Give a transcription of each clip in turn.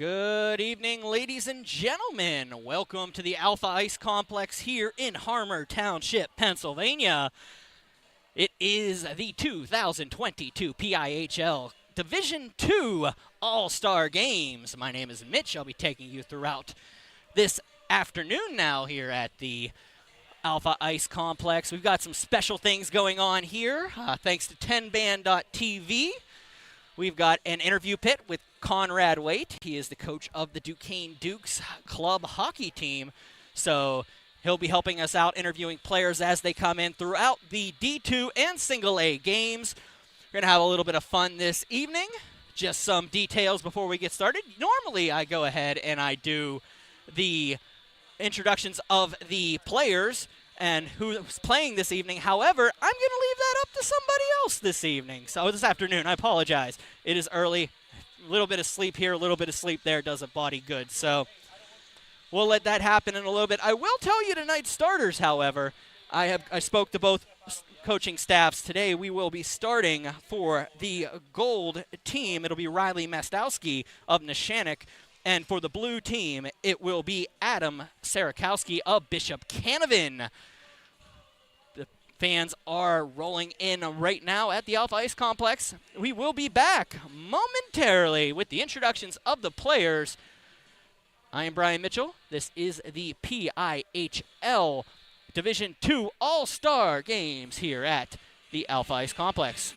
Good evening, ladies and gentlemen. Welcome to the Alpha Ice Complex here in Harmer Township, Pennsylvania. It is the 2022 PIHL Division II All-Star Games. My name is Mitch. I'll be taking you throughout this afternoon now here at the Alpha Ice Complex. We've got some special things going on here, thanks to 10band.tv. We've got an interview pit with Conrad Waite. He is the coach of the Duquesne Dukes club hockey team. So he'll be helping us out interviewing players as they come in throughout the D2 and Single A games. We're going to have a little bit of fun this evening. Just some details before we get started. Normally I go ahead and I do the introductions of the players and who's playing this evening. However, I'm going to leave that up to somebody else this evening. So this afternoon, I apologize. It is early. A little bit of sleep here, a little bit of sleep there does a body good. So we'll let that happen in a little bit. I will tell you tonight's starters, however. I spoke to both coaching staffs today. We will be starting for the gold team. It'll be Riley Mastowski of Neshannock. And for the blue team, it will be Adam Sarakowski of Bishop Canavan. The fans are rolling in right now at the Alpha Ice Complex. We will be back momentarily with the introductions of the players. I am Brian Mitchell. This is the PIHL Division II All-Star Games here at the Alpha Ice Complex.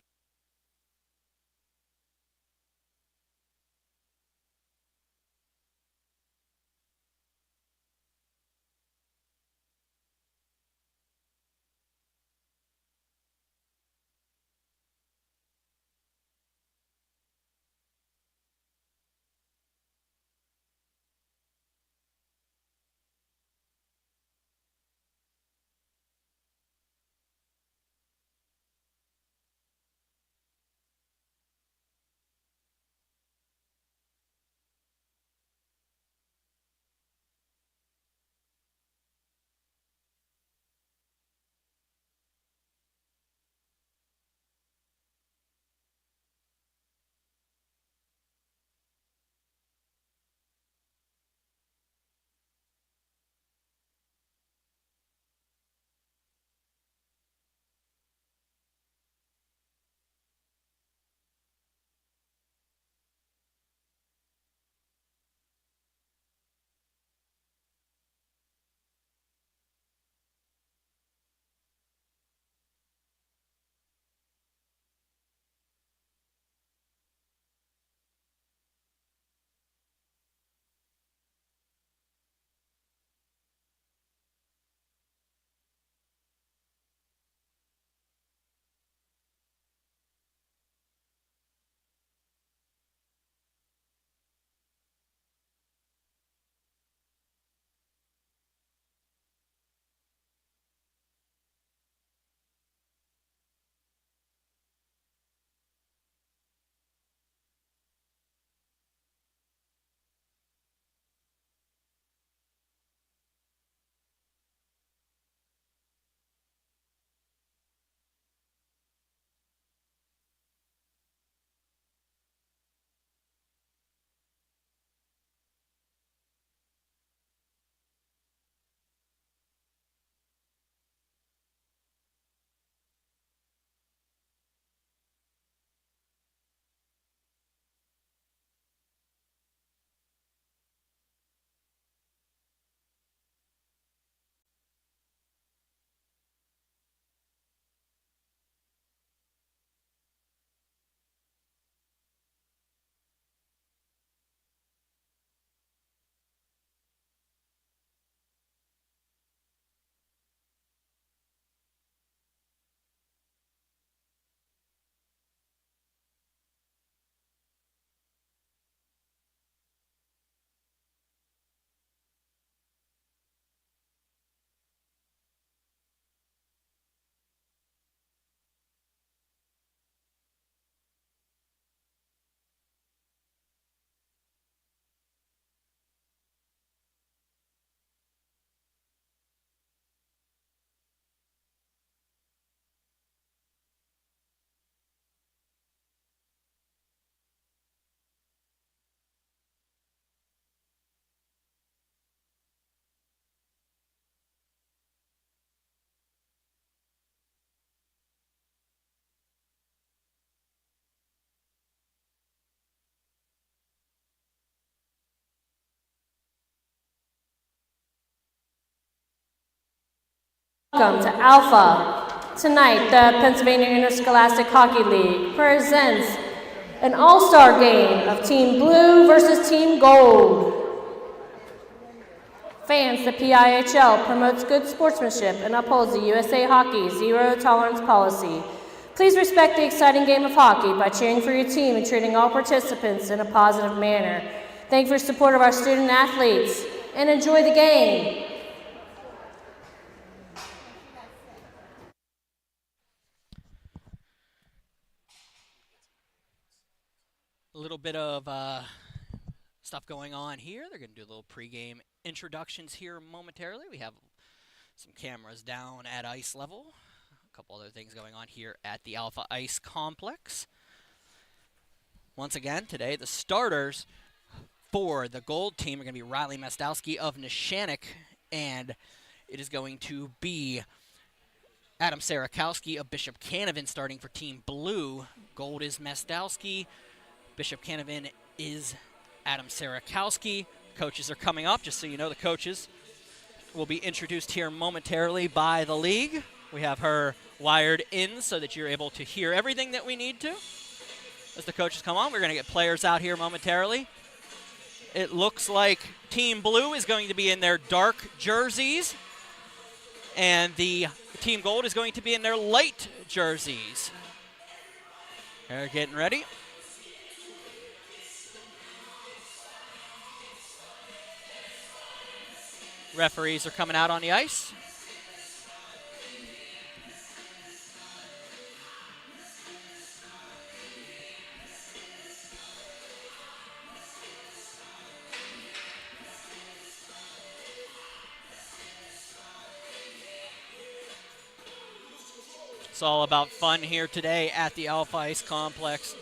Welcome to Alpha. Tonight, the Pennsylvania Interscholastic Hockey League presents an all-star game of Team Blue versus Team Gold. Fans, the PIHL promotes good sportsmanship and upholds the USA Hockey Zero Tolerance policy. Please respect the exciting game of hockey by cheering for your team and treating all participants in a positive manner. Thank you for your support of our student athletes and enjoy the game. A little bit of stuff going on here. They're going to do a little pregame introductions here momentarily. We have some cameras down at ice level. A couple other things going on here at the Alpha Ice Complex. Once again, today, the starters for the gold team are going to be Riley Mastowski of Neshannock, and it is going to be Adam Sarakowski of Bishop Canevin starting for Team Blue. Gold is Mastowski. Bishop Canevin is Adam Sarakowski. Coaches are coming up, just so you know. The coaches will be introduced here momentarily by the league. We have her wired in so that you're able to hear everything that we need to. As the coaches come on, we're going to get players out here momentarily. It looks like Team Blue is going to be in their dark jerseys, and the Team Gold is going to be in their light jerseys. They're getting ready. Referees are coming out on the ice. It's all about fun here today at the Alpha Ice Complex,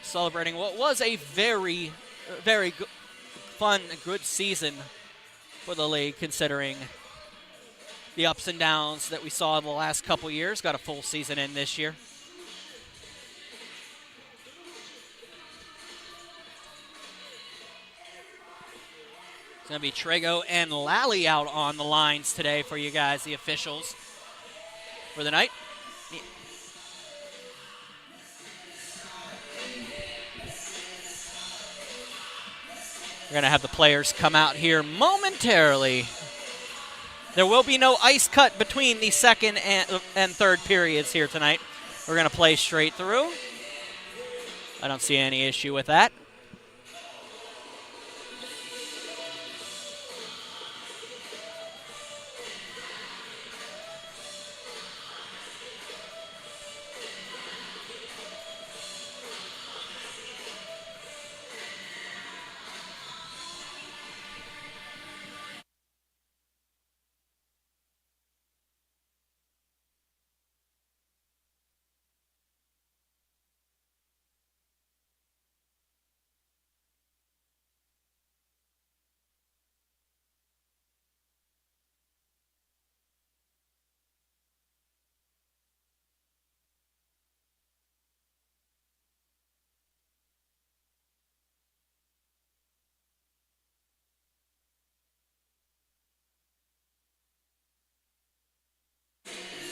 celebrating what was a very fun, good season for the league, considering the ups and downs that we saw in the last couple years. Got a full season in this year. It's going to be Trego and Lally out on the lines today for you guys, the officials for the night. We're going to have the players come out here momentarily. There will be no ice cut between the second and third periods here tonight. We're going to play straight through. I don't see any issue with that.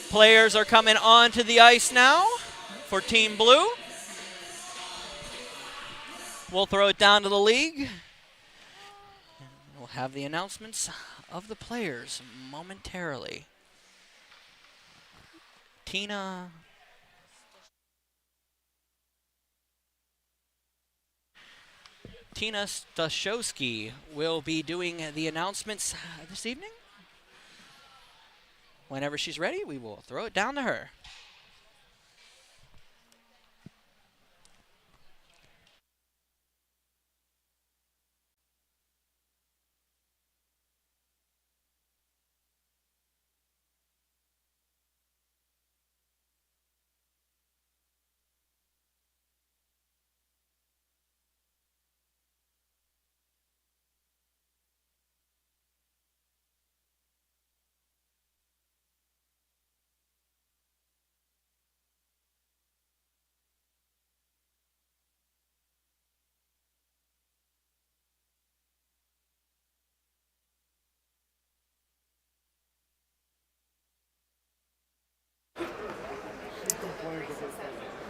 Players are coming onto the ice now for Team Blue. We'll throw it down to the league. We'll have the announcements of the players momentarily. Tina Staszewski will be doing the announcements this evening. Whenever she's ready, we will throw it down to her.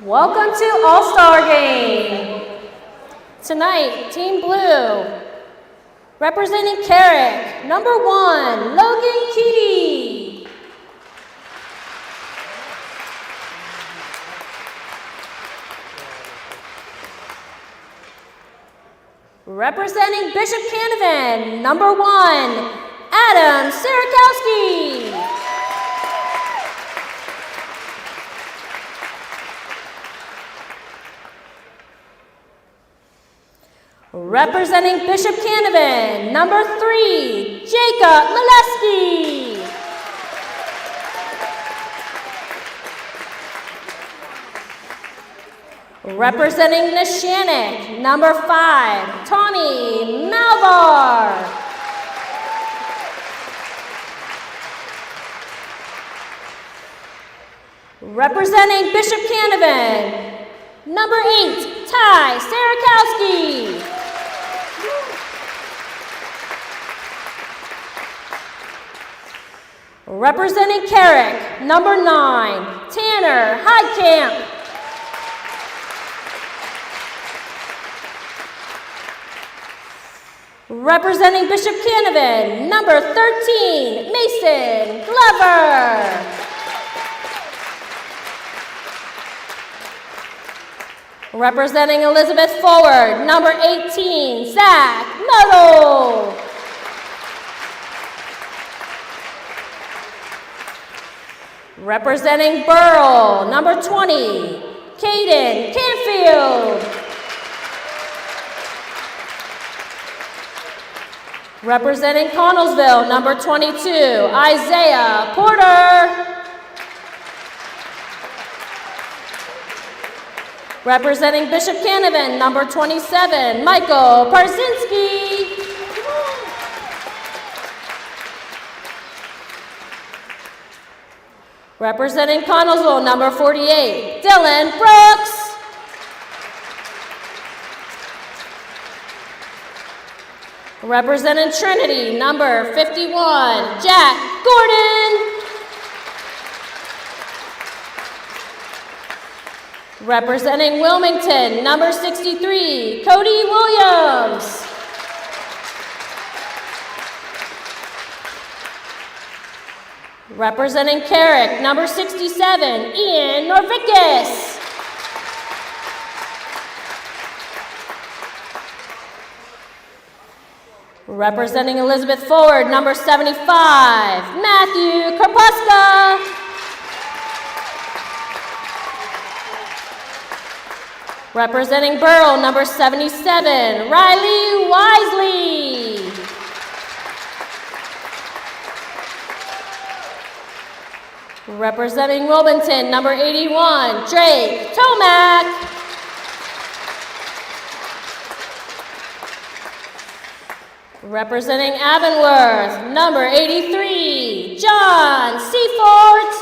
Welcome to All-Star Game. Tonight, Team Blue, representing Carrick, number 1, Logan Keaty. Representing Bishop Canavan, number 1, Adam Sarakowski. Representing Bishop Canavan, number 3, Jacob Molesky. Representing Neshannock, number 5, Tommy Malvar. Representing Bishop Canavan, number 8, Ty Sarakowski. Representing Carrick, number 9, Tanner Heidkamp. Representing Bishop Canavan, number 13, Mason Glover. Representing Elizabeth Forward, number 18, Zach Nuttall. Representing Burrell, number 20, Caden Canfield. Representing Connellsville, number 22, Isaiah Porter. Representing Bishop Canavan, number 27, Michael Parsinski. Representing Connellsville, number 48, Dylan Brooks. Representing Trinity, number 51, Jack Gordon. Representing Wilmington, number 63, Cody Williams. Representing Carrick, number 67, Ian Norvikis. Representing Elizabeth Forward, number 75, Matthew Karpuska. Representing Burrell, number 77, Riley Wisely. Representing Wilmington, number 81, Drake Tomac. Representing Avonworth, number 83, John Seafort.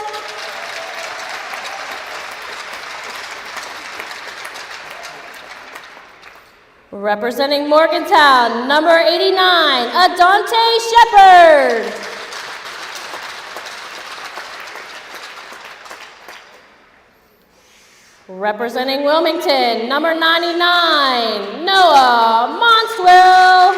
Representing Morgantown, number 89, Adante Shepard. Representing Wilmington, number 99, Noah Monswell.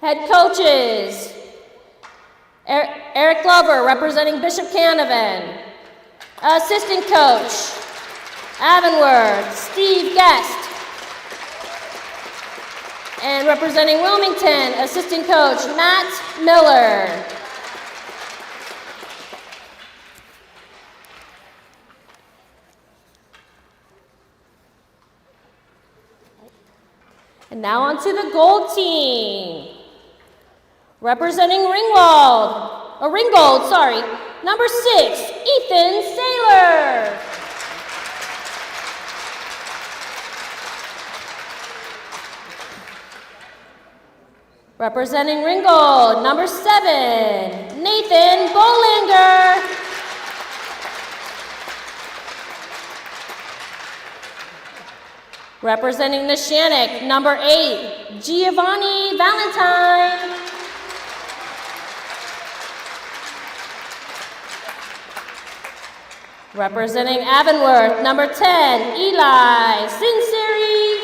Head coaches, Eric Glover, representing Bishop Canavan. Assistant coach, Avonworth, Steve Guest. And representing Wilmington, assistant coach, Matt Miller. And now on to the gold team. Representing Ringgold, number 6, Ethan Saylor. Representing Ringgold, number 7, Nathan Bolinger. Representing Neshannock, number 8, Giovanni Valentine. Representing Avonworth, number 10, Eli Sinceri.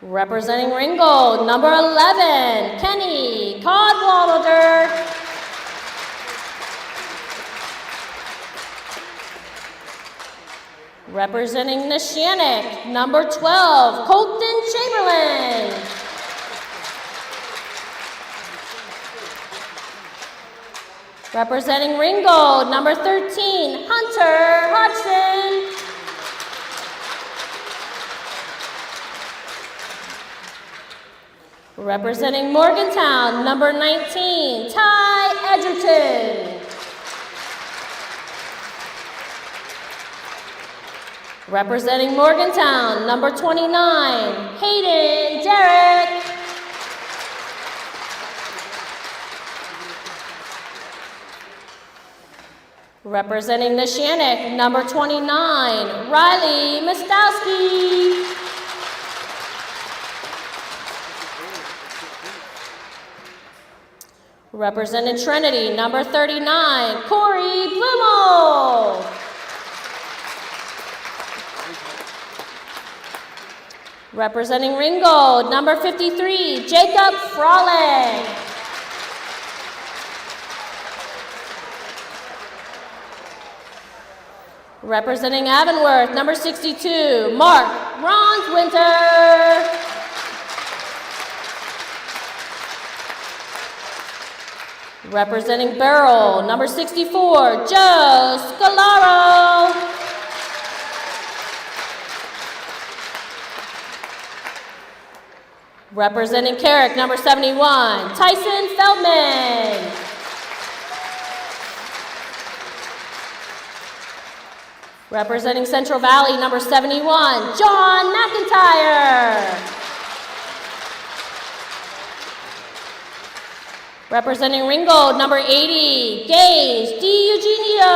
Representing Ringgold, number 11, Kenny Codwalder. Representing Neshannock, number 12, Colton Chamberlain. Representing Ringgold, number 13, Hunter Hodgson. Representing Morgantown, number 19, Ty Edgerton. Representing Morgantown, number 29, Hayden Derrick. Representing Neshannock, number 29, Riley Mostowski. Representing Trinity, number 39, Corey Blumel. Representing Ringgold, number 53, Jacob Frolic. Representing Avonworth, number 62, Mark Ronswinter. Representing Beryl, number 64, Joe Scalaro. Representing Carrick, number 71, Tyson Feldman. Representing Central Valley, number 71, John McIntyre. Representing Ringgold, number 80, Gage DiEugenio.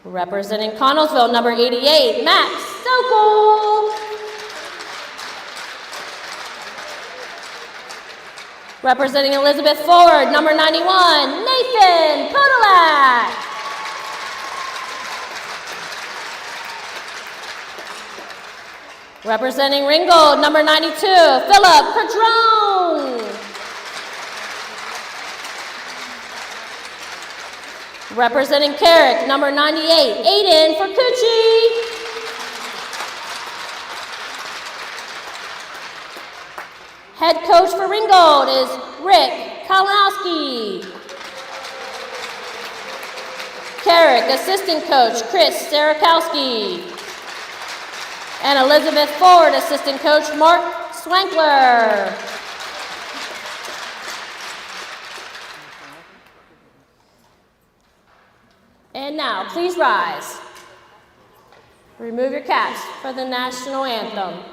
Representing Connellsville, number 88, Max Sokol. Representing Elizabeth Ford, number 91, Nathan Podolak. Representing Ringgold, number 92, Philip Padron. Representing Carrick, number 98, Aiden Furcucci. Head coach for Ringgold is Rick Kalinowski. Carrick, assistant coach, Chris Starakowski. And Elizabeth Ford, assistant coach, Mark Swankler. And now, please rise. Remove your caps for the national anthem.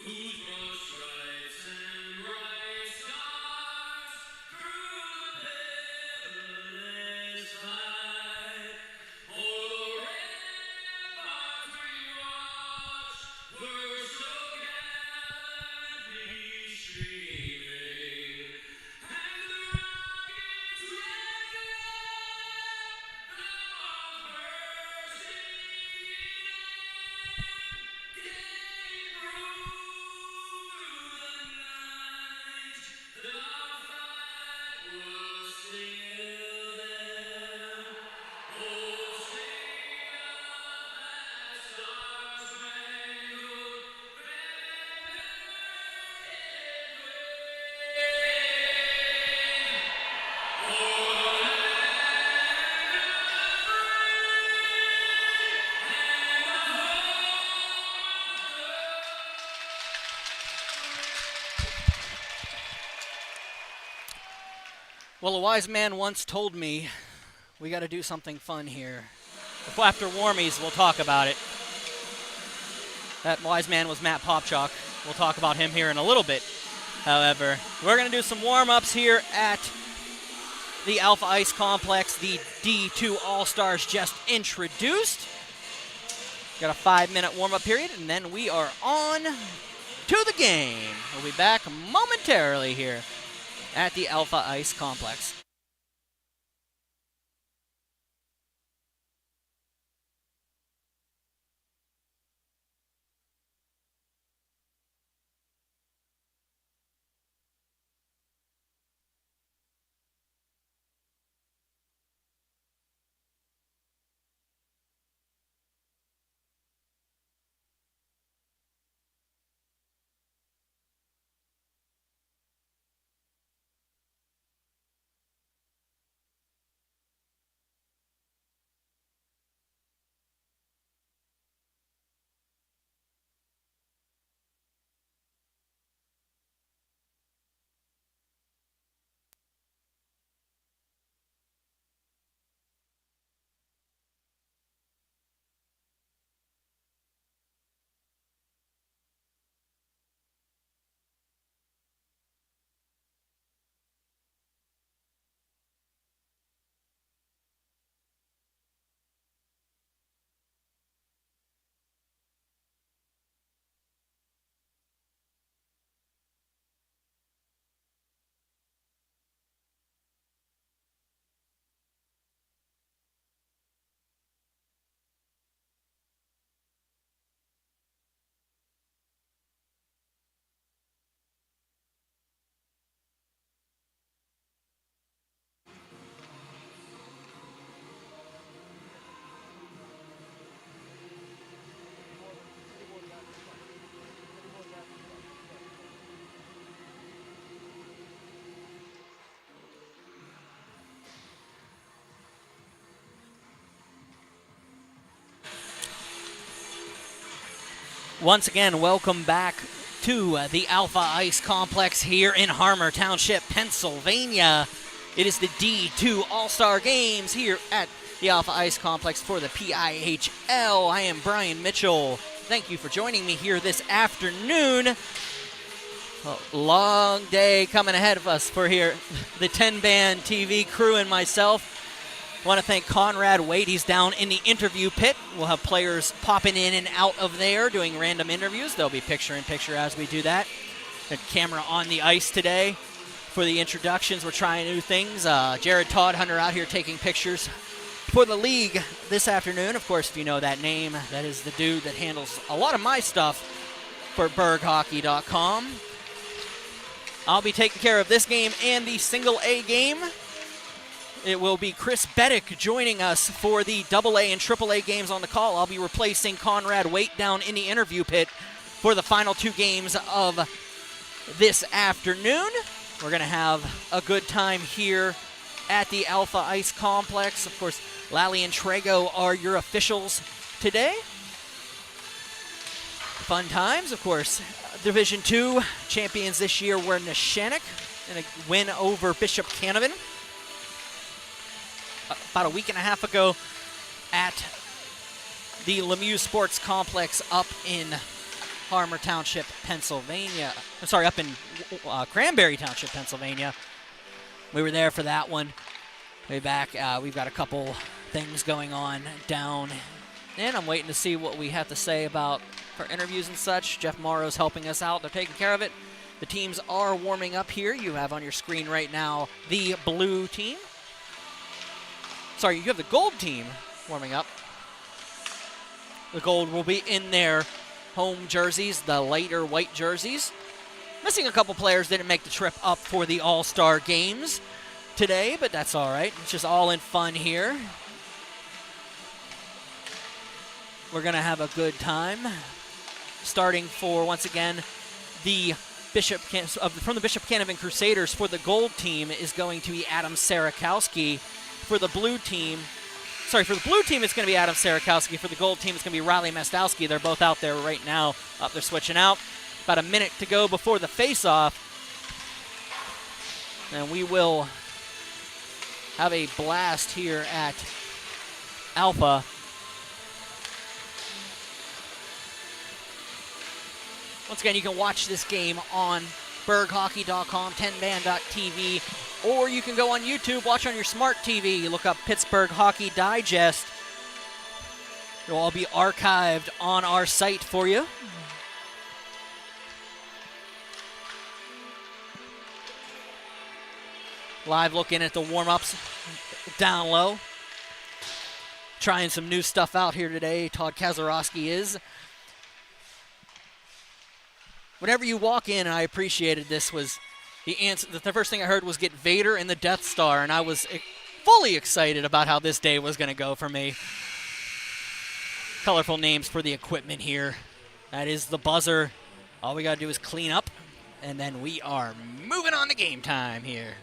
Whose broad stripes and bright stars through Well, a wise man once told me we got to do something fun here. After warmies, we'll talk about it. That wise man was Matt Popchalk. We'll talk about him here in a little bit. However, we're going to do some warm-ups here at the Alpha Ice Complex. The D2 All-Stars just introduced. Got a 5-minute warm-up period, and then we are on to the game. We'll be back momentarily here at the Alpha Ice Complex. Once again, welcome back to the Alpha Ice Complex here in Harmer Township, Pennsylvania. It is the D2 All-Star Games here at the Alpha Ice Complex for the PIHL. I am Brian Mitchell. Thank you for joining me here this afternoon. A long day coming ahead of us for here, the 10-band TV crew and myself. I want to thank Conrad Waite. He's down in the interview pit. We'll have players popping in and out of there doing random interviews. They'll be picture-in-picture as we do that. The camera on the ice today for the introductions. We're trying new things. Jared Todd-Hunter out here taking pictures for the league this afternoon. Of course, if you know that name, that is the dude that handles a lot of my stuff for berghockey.com. I'll be taking care of this game and the single A game. It will be Chris Beddick joining us for the AA and AAA games on the call. I'll be replacing Conrad Waite down in the interview pit for the final two games of this afternoon. We're going to have a good time here at the Alpha Ice Complex. Of course, Lally and Trago are your officials today. Fun times, of course. Division II champions this year were Neshannock in a win over Bishop Canavan about a week and a half ago at the Lemieux Sports Complex up in Harmer Township, Pennsylvania. I'm sorry, up in Cranberry Township, Pennsylvania. We were there for that one. Way back, we've got a couple things going on down, and I'm waiting to see what we have to say about our interviews and such. Jeff Morrow's helping us out. They're taking care of it. The teams are warming up here. You have on your screen right now the blue team. Sorry, you have the gold team warming up. The gold will be in their home jerseys, the lighter white jerseys. Missing a couple players, didn't make the trip up for the All-Star games today, but that's all right. It's just all in fun here. We're going to have a good time. Starting for, once again, the from the Bishop Canavan Crusaders for the gold team is going to be Adam Sarakowski. For the blue team, it's going to be Adam Sarakowski. For the gold team, it's going to be Riley Mastowski. They're both out there right now. They're switching out. About a minute to go before the face-off. And we will have a blast here at Alpha. Once again, you can watch this game on berghockey.com, 10man.tv, or you can go on YouTube, watch on your smart TV. You look up Pittsburgh Hockey Digest. It'll all be archived on our site for you. Live looking at the warm-ups down low. Trying some new stuff out here today, Todd Kazarowski is. Whenever you walk in, and I appreciated this, was the answer. The first thing I heard was get Vader and the Death Star, and I was fully excited about how this day was going to go for me. Colorful names for the equipment here. That is the buzzer. All we got to do is clean up, and then we are moving on to game time here.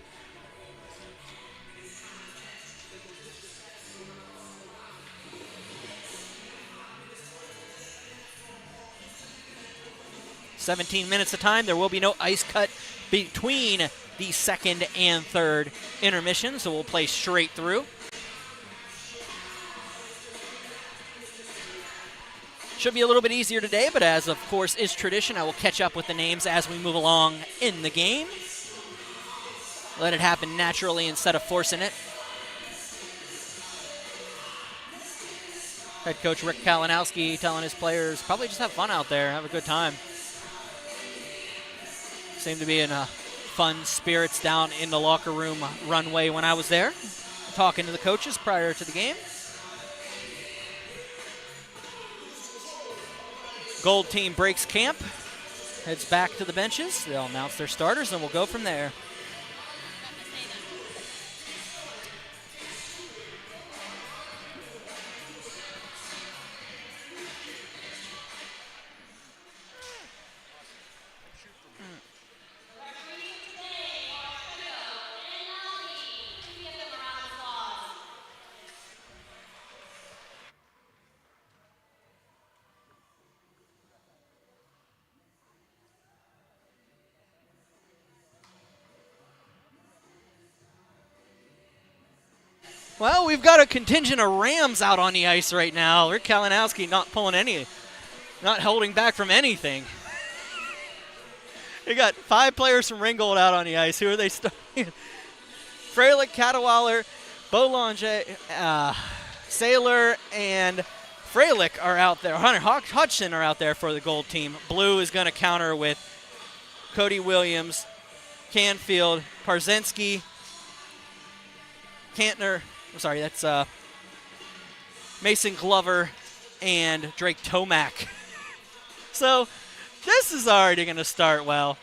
"17 minutes of time. There will be no ice cut between the second and third intermission, so we'll play straight through. Should be a little bit easier today, but as of course is tradition, I will catch up with the names as we move along in the game. Let it happen naturally instead of forcing it. Head coach Rick Kalinowski telling his players, probably just have fun out there, have a good time. Seemed to be in fun spirits down in the locker room runway when I was there, talking to the coaches prior to the game. Gold team breaks camp, heads back to the benches. They'll announce their starters, and we'll go from there. Well, we've got a contingent of Rams out on the ice right now. Rick Kalinowski not holding back from anything. We got 5 players from Ringgold out on the ice. Who are they starting? Freilich, Cadwallader, Belanger, Saylor, and Freilich are out there. Hunter Hudson are out there for the Gold team. Blue is going to counter with Cody Williams, Canfield, Parzynski, Kantner. I'm sorry, that's Mason Glover and Drake Tomac. So this is already going to start well.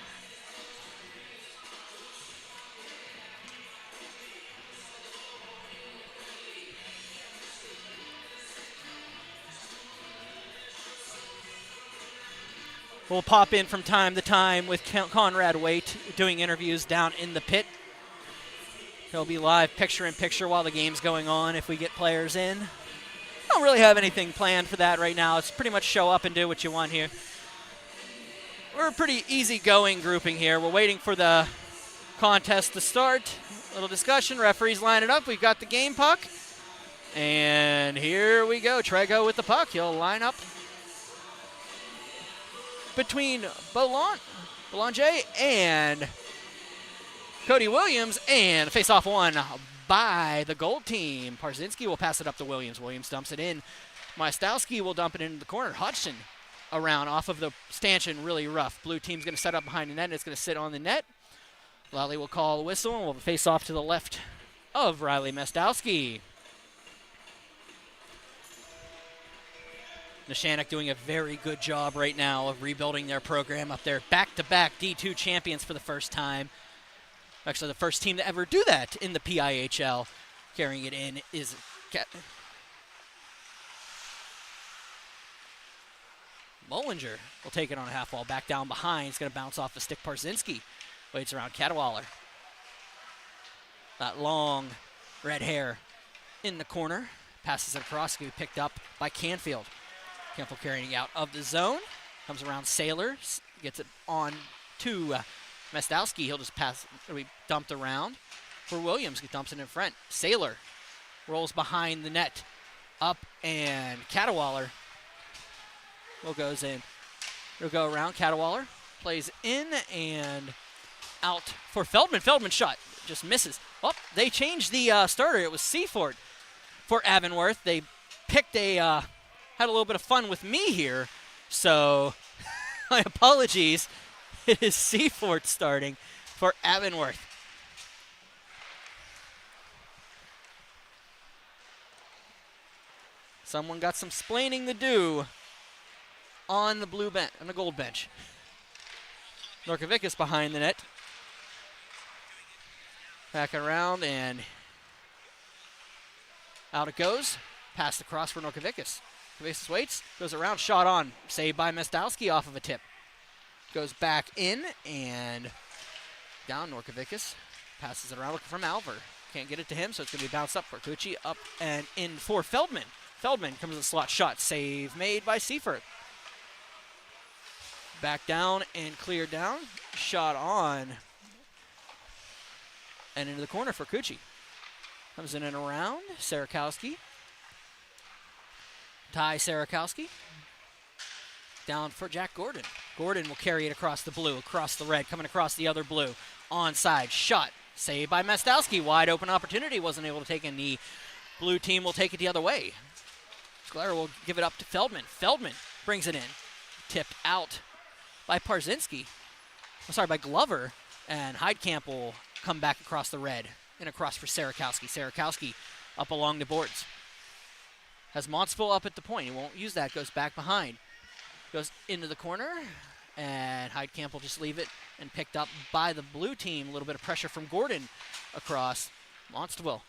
We'll pop in from time to time with Conrad Waite doing interviews down in the pit. He'll be live picture-in-picture while the game's going on if we get players in. Don't really have anything planned for that right now. It's pretty much show up and do what you want here. We're a pretty easy-going grouping here. We're waiting for the contest to start. A little discussion. Referees line it up. We've got the game puck. And here we go. Trego with the puck. He'll line up between Belanger and Cody Williams, and face-off one by the Gold team. Parzynski will pass it up to Williams. Williams dumps it in. Majestowski will dump it into the corner. Hodgson around off of the stanchion, really rough. Blue team's going to set up behind the net, and it's going to sit on the net. Lally will call a whistle, and we'll face off to the left of Riley Majestowski. Neshannock doing a very good job right now of rebuilding their program up there. Back-to-back D2 champions for the first time. Actually, the first team to ever do that in the PIHL. Carrying it in is Mullinger. Will take it on a half wall. Back down behind. He's going to bounce off the stick. Parzynski waits around Cadwallader. That long red hair in the corner. Passes it across. Going to be picked up by Canfield. Canfield carrying it out of the zone. Comes around Saylor. Gets it on to Majestowski. He'll just pass. It'll be dumped around. for Williams. He dumps it in front. Saylor rolls behind the net. Up, and Cadwallader goes in. He'll go around. Cadwallader plays in and out for Feldman. Feldman shot just misses. Oh, they changed the starter. It was Seaford for Avonworth. They picked had a little bit of fun with me here. So my apologies. It is Seaford starting for Avonworth. Someone got some splaining to do on the on the gold bench. Norkovicus behind the net. Back around and out it goes. Pass across for Norkovicus. Norkovicus waits, goes around, shot on. Saved by Mestowski off of a tip. Goes back in and down Norkovicus. Passes it around looking for Malver. Can't get it to him, so it's going to be bounced up for Cucci. Up and in for Feldman. Feldman comes with a slot shot. Save made by Seifert. Back down and cleared down. Shot on. And into the corner for Cucci. Comes in and around. Sarakowski. Ty Sarakowski. Down for Jack Gordon. Gordon will carry it across the blue, across the red, coming across the other blue. Onside. Shot. Saved by Mestowski. Wide open opportunity. Wasn't able to take in. The blue team will take it the other way. Schler will give it up to Feldman. Feldman brings it in. Tipped out by Parzinski. By Glover. And Heidkamp will come back across the red and across for Sarakowski. Sarakowski up along the boards. Has Montsville up at the point. He won't use that. Goes back behind. Goes into the corner. And Heidkamp will just leave it and picked up by the blue team. A little bit of pressure from Gordon across Montsville.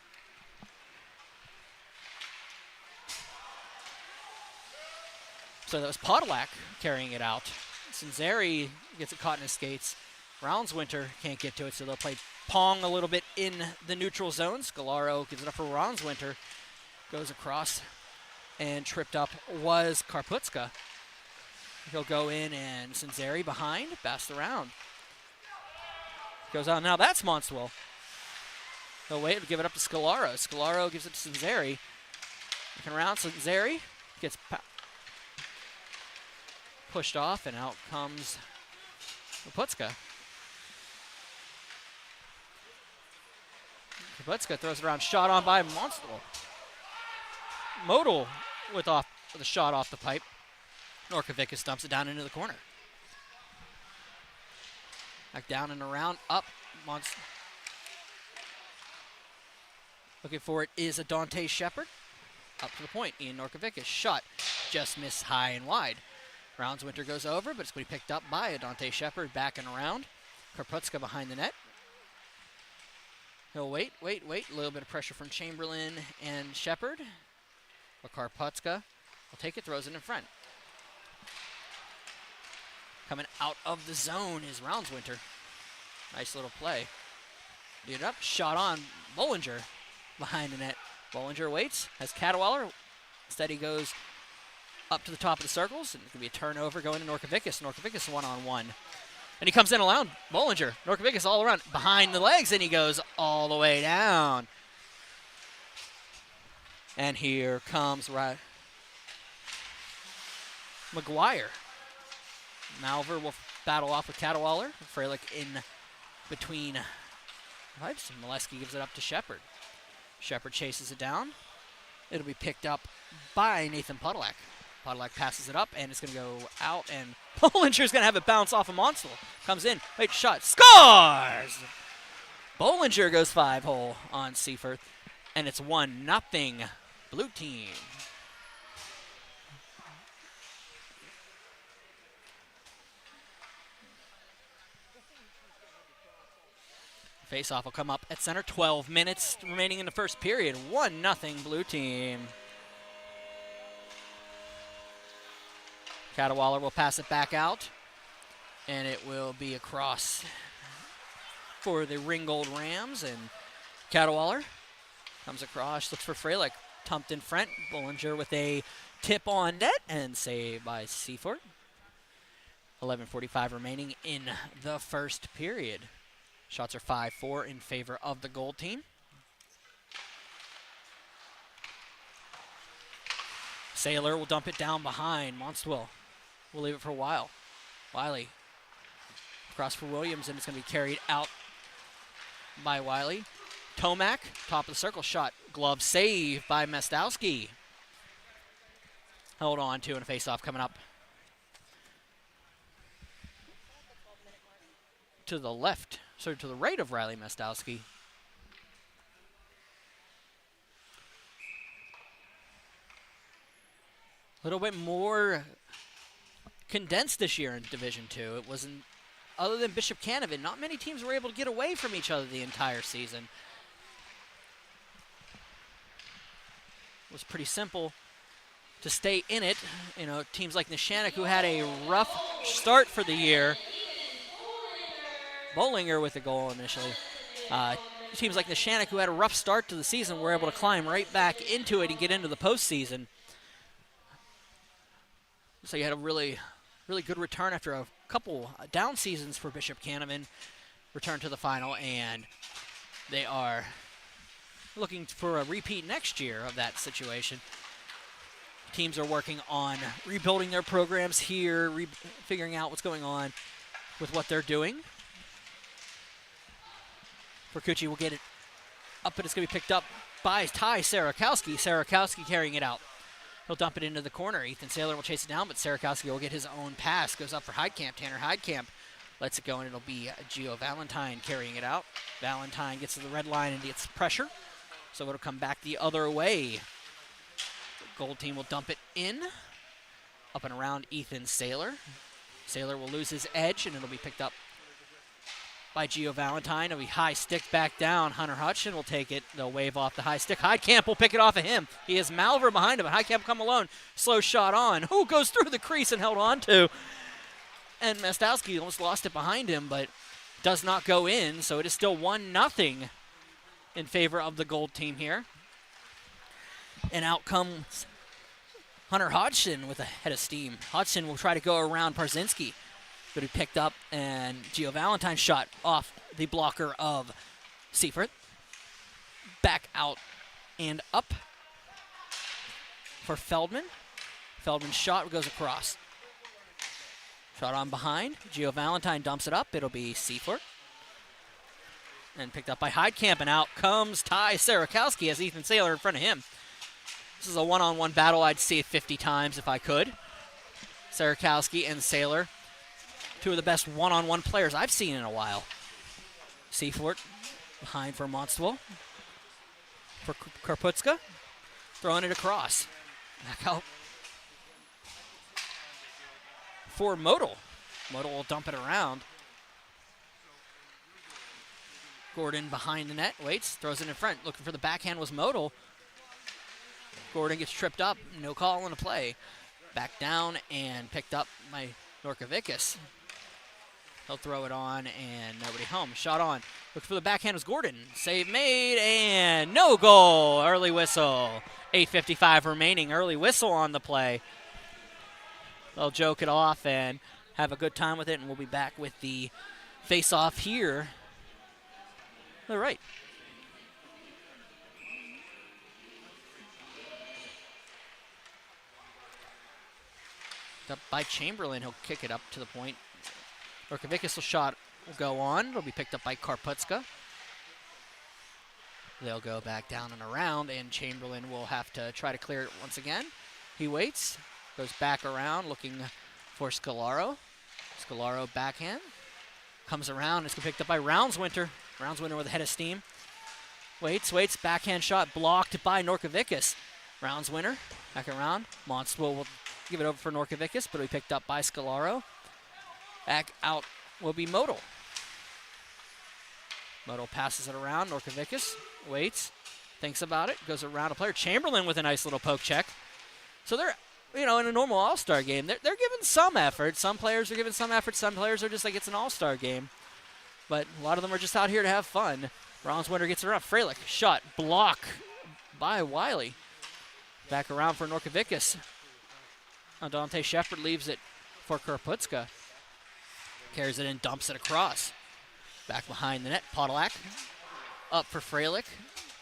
So that was Podolak carrying it out. Sinzeri gets it caught in his skates. Rounswinter can't get to it, so they'll play Pong a little bit in the neutral zone. Scalaro gives it up for Rounswinter. Goes across and tripped up was Karputska. He'll go in and Sinzeri behind, passed around. Goes out, now that's Montsville. He'll wait to give it up to Scalaro. Scalaro gives it to Sinzeri. Looking around, Sinzeri gets pushed off, and out comes Kaputska. Kaputska throws it around, shot on by Montsville. Modal with the shot off the pipe. Norkovicus dumps it down into the corner. Back down and around, up. Looking for it is a Dante Shepard. Up to the point, Ian Norkovicus. Shot just missed high and wide. Rounswinter goes over, but it's going to be picked up by a Dante Shepard. Back and around. Karputska behind the net. He'll wait. A little bit of pressure from Chamberlain and Shepard. But Karputska will take it, throws it in front. Coming out of the zone is Rounswinter. Nice little play. Lead it up, shot on Bollinger behind the net. Bollinger waits, has Cadwallader. Instead he goes up to the top of the circles, and it's going to be a turnover going to Norkovicus. Norkovicus one-on-one. And he comes in around Bollinger. Norkovicus all around, behind the legs, and he goes all the way down. And here comes McGuire. Malver will battle off with Cadwallader. Freilich in between pipes. Molesky gives it up to Shepard. Shepard chases it down. It'll be picked up by Nathan Podolak. Podolak passes it up, and it's going to go out, and Bollinger's going to have it bounce off of Montsville. Comes in, wait, shot, scores! Bollinger goes 5-hole on Seifert, and it's 1-0 blue team. Face-off will come up at center. 12 minutes remaining in the first period. 1-0 blue team. Cadwallader will pass it back out, and it will be across for the Ringgold Rams. And Cadwallader comes across, looks for Freilich. Tumped in front. Bollinger with a tip on net and saved by Seaford. 11:45 remaining in the first period. Shots are 5-4 in favor of the gold team. Saylor will dump it down behind. Monstwell will leave it for a while. Wiley across for Williams, and it's going to be carried out by Wiley. Tomac, top of the circle shot. Glove save by Mestowski. Hold on to and a face-off coming up. To the left, sorry, to the right of Riley Mestowski. A little bit more condensed this year in Division II. It wasn't, other than Bishop Canevin, not many teams were able to get away from each other the entire season. It was pretty simple to stay in it. You know, teams like Neshannock, who had a rough start for the year. Bollinger with the goal initially. Teams like Neshannock, who had a rough start to the season, were able to climb right back into it and get into the postseason. So you had a really, really good return after a couple down seasons for Bishop Canevin. Return to the final, and they are looking for a repeat next year of that situation. Teams are working on rebuilding their programs here, figuring out what's going on with what they're doing. Percucci will get it up, and it's going to be picked up by Ty Sarakowski. Sarakowski carrying it out. He'll dump it into the corner. Ethan Saylor will chase it down, but Sarakowski will get his own pass. Goes up for Heidkamp. Tanner Heidkamp lets it go, and it'll be Gio Valentine carrying it out. Valentine gets to the red line and gets pressure, so it'll come back the other way. The gold team will dump it in, up and around Ethan Saylor. Saylor will lose his edge, and it'll be picked up by Gio Valentine. It'll be high stick back down. Hunter Hutchin will take it. They'll wave off the high stick. Heidkamp will pick it off of him. He has Malver behind him, but Heidkamp come alone. Slow shot on. Who goes through the crease and held on to? And Mestowski almost lost it behind him, but does not go in, so it is still 1-0 in favor of the gold team here. And out comes Hunter Hodgson with a head of steam. Hodgson will try to go around Parzinski, but he picked up, and Gio Valentine shot off the blocker of Seifert. Back out and up for Feldman. Feldman's shot goes across. Shot on behind. Gio Valentine dumps it up. It'll be Seifert. And picked up by Heidkamp, and out comes Ty Sarakowski as Ethan Saylor in front of him. This is a one-on-one battle I'd see it 50 times if I could. Sarakowski and Saylor, two of the best one-on-one players I've seen in a while. Seifert behind for Monstwell. For Karputska, throwing it across. Back out for Modal. Modal will dump it around. Gordon behind the net, waits, throws it in front. Looking for the backhand was Modal. Gordon gets tripped up, no call on the play. Back down and picked up by Norkovicus. He'll throw it on and nobody home. Shot on. Looking for the backhand was Gordon. Save made and no goal. Early whistle. 8:55 remaining. Early whistle on the play. They'll joke it off and have a good time with it, and we'll be back with the face-off here. All right. Up by Chamberlain. He'll kick it up to the point. Norkovicus' shot will go on. It'll be picked up by Karputska. They'll go back down and around, and Chamberlain will have to try to clear it once again. He waits, goes back around looking for Scalaro. Scalaro backhand. Comes around, it's picked up by Roundswinter. Roundswinter with a head of steam. Waits, backhand shot blocked by Norkovicus. Roundswinter, back around. Monstwell will give it over for Norkovicus, but will be picked up by Scalaro. Back out will be Modal. Modal passes it around. Norkovicus waits, thinks about it, goes around a player. Chamberlain with a nice little poke check. So they're, in a normal all-star game, they're giving some effort. Some players are giving some effort. Some players are just like it's an all-star game. But a lot of them are just out here to have fun. Roundswinter gets it around. Freilich, shot, block by Wiley. Back around for Norkovicus. Dante Shepard leaves it for Karputska. Carries it in, dumps it across. Back behind the net, Podolak. Up for Freilich.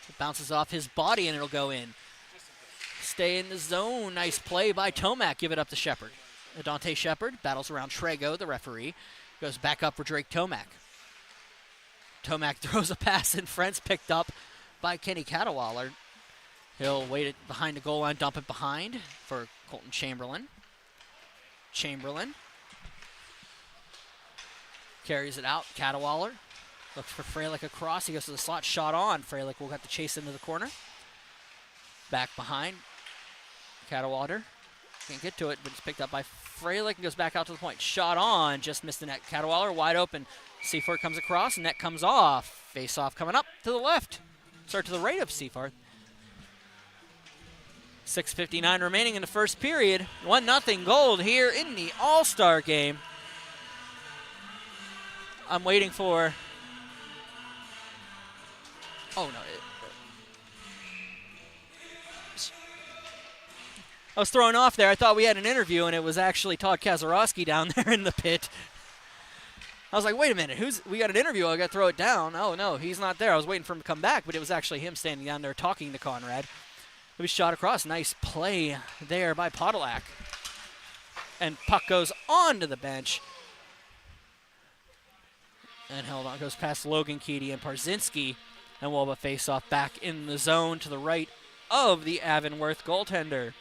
It bounces off his body and it'll go in. Stay in the zone. Nice play by Tomac. Give it up to Shepard. Dante Shepard battles around Trego, the referee. Goes back up for Drake Tomac. Tomac throws a pass and Friend's picked up by Kenny Cadwallader. He'll wait it behind the goal line, dump it behind for Colton Chamberlain. Chamberlain carries it out. Cadwallader looks for Freilich across. He goes to the slot, shot on. Freilich will have to chase into the corner. Back behind. Cadwallader can't get to it, but it's picked up by Freilich and goes back out to the point. Shot on, just missed the net. Cadwallader wide open. Seaford comes across, and net comes off. Face off coming up to the left. Start to the right of Seaford. 6:59 remaining in the first period. 1-0 Gold here in the All-Star game. I'm waiting for... Oh, no. I was thrown off there. I thought we had an interview, and it was actually Todd Kazarowski down there in the pit. I was like, wait a minute, we got an interview, I got to throw it down. Oh, no, he's not there. I was waiting for him to come back, but it was actually him standing down there talking to Conrad. It was shot across. Nice play there by Podolak. And puck goes onto the bench. And held on, goes past Logan Keedy and Parzinski. And we'll have a face-off back in the zone to the right of the Avonworth goaltender.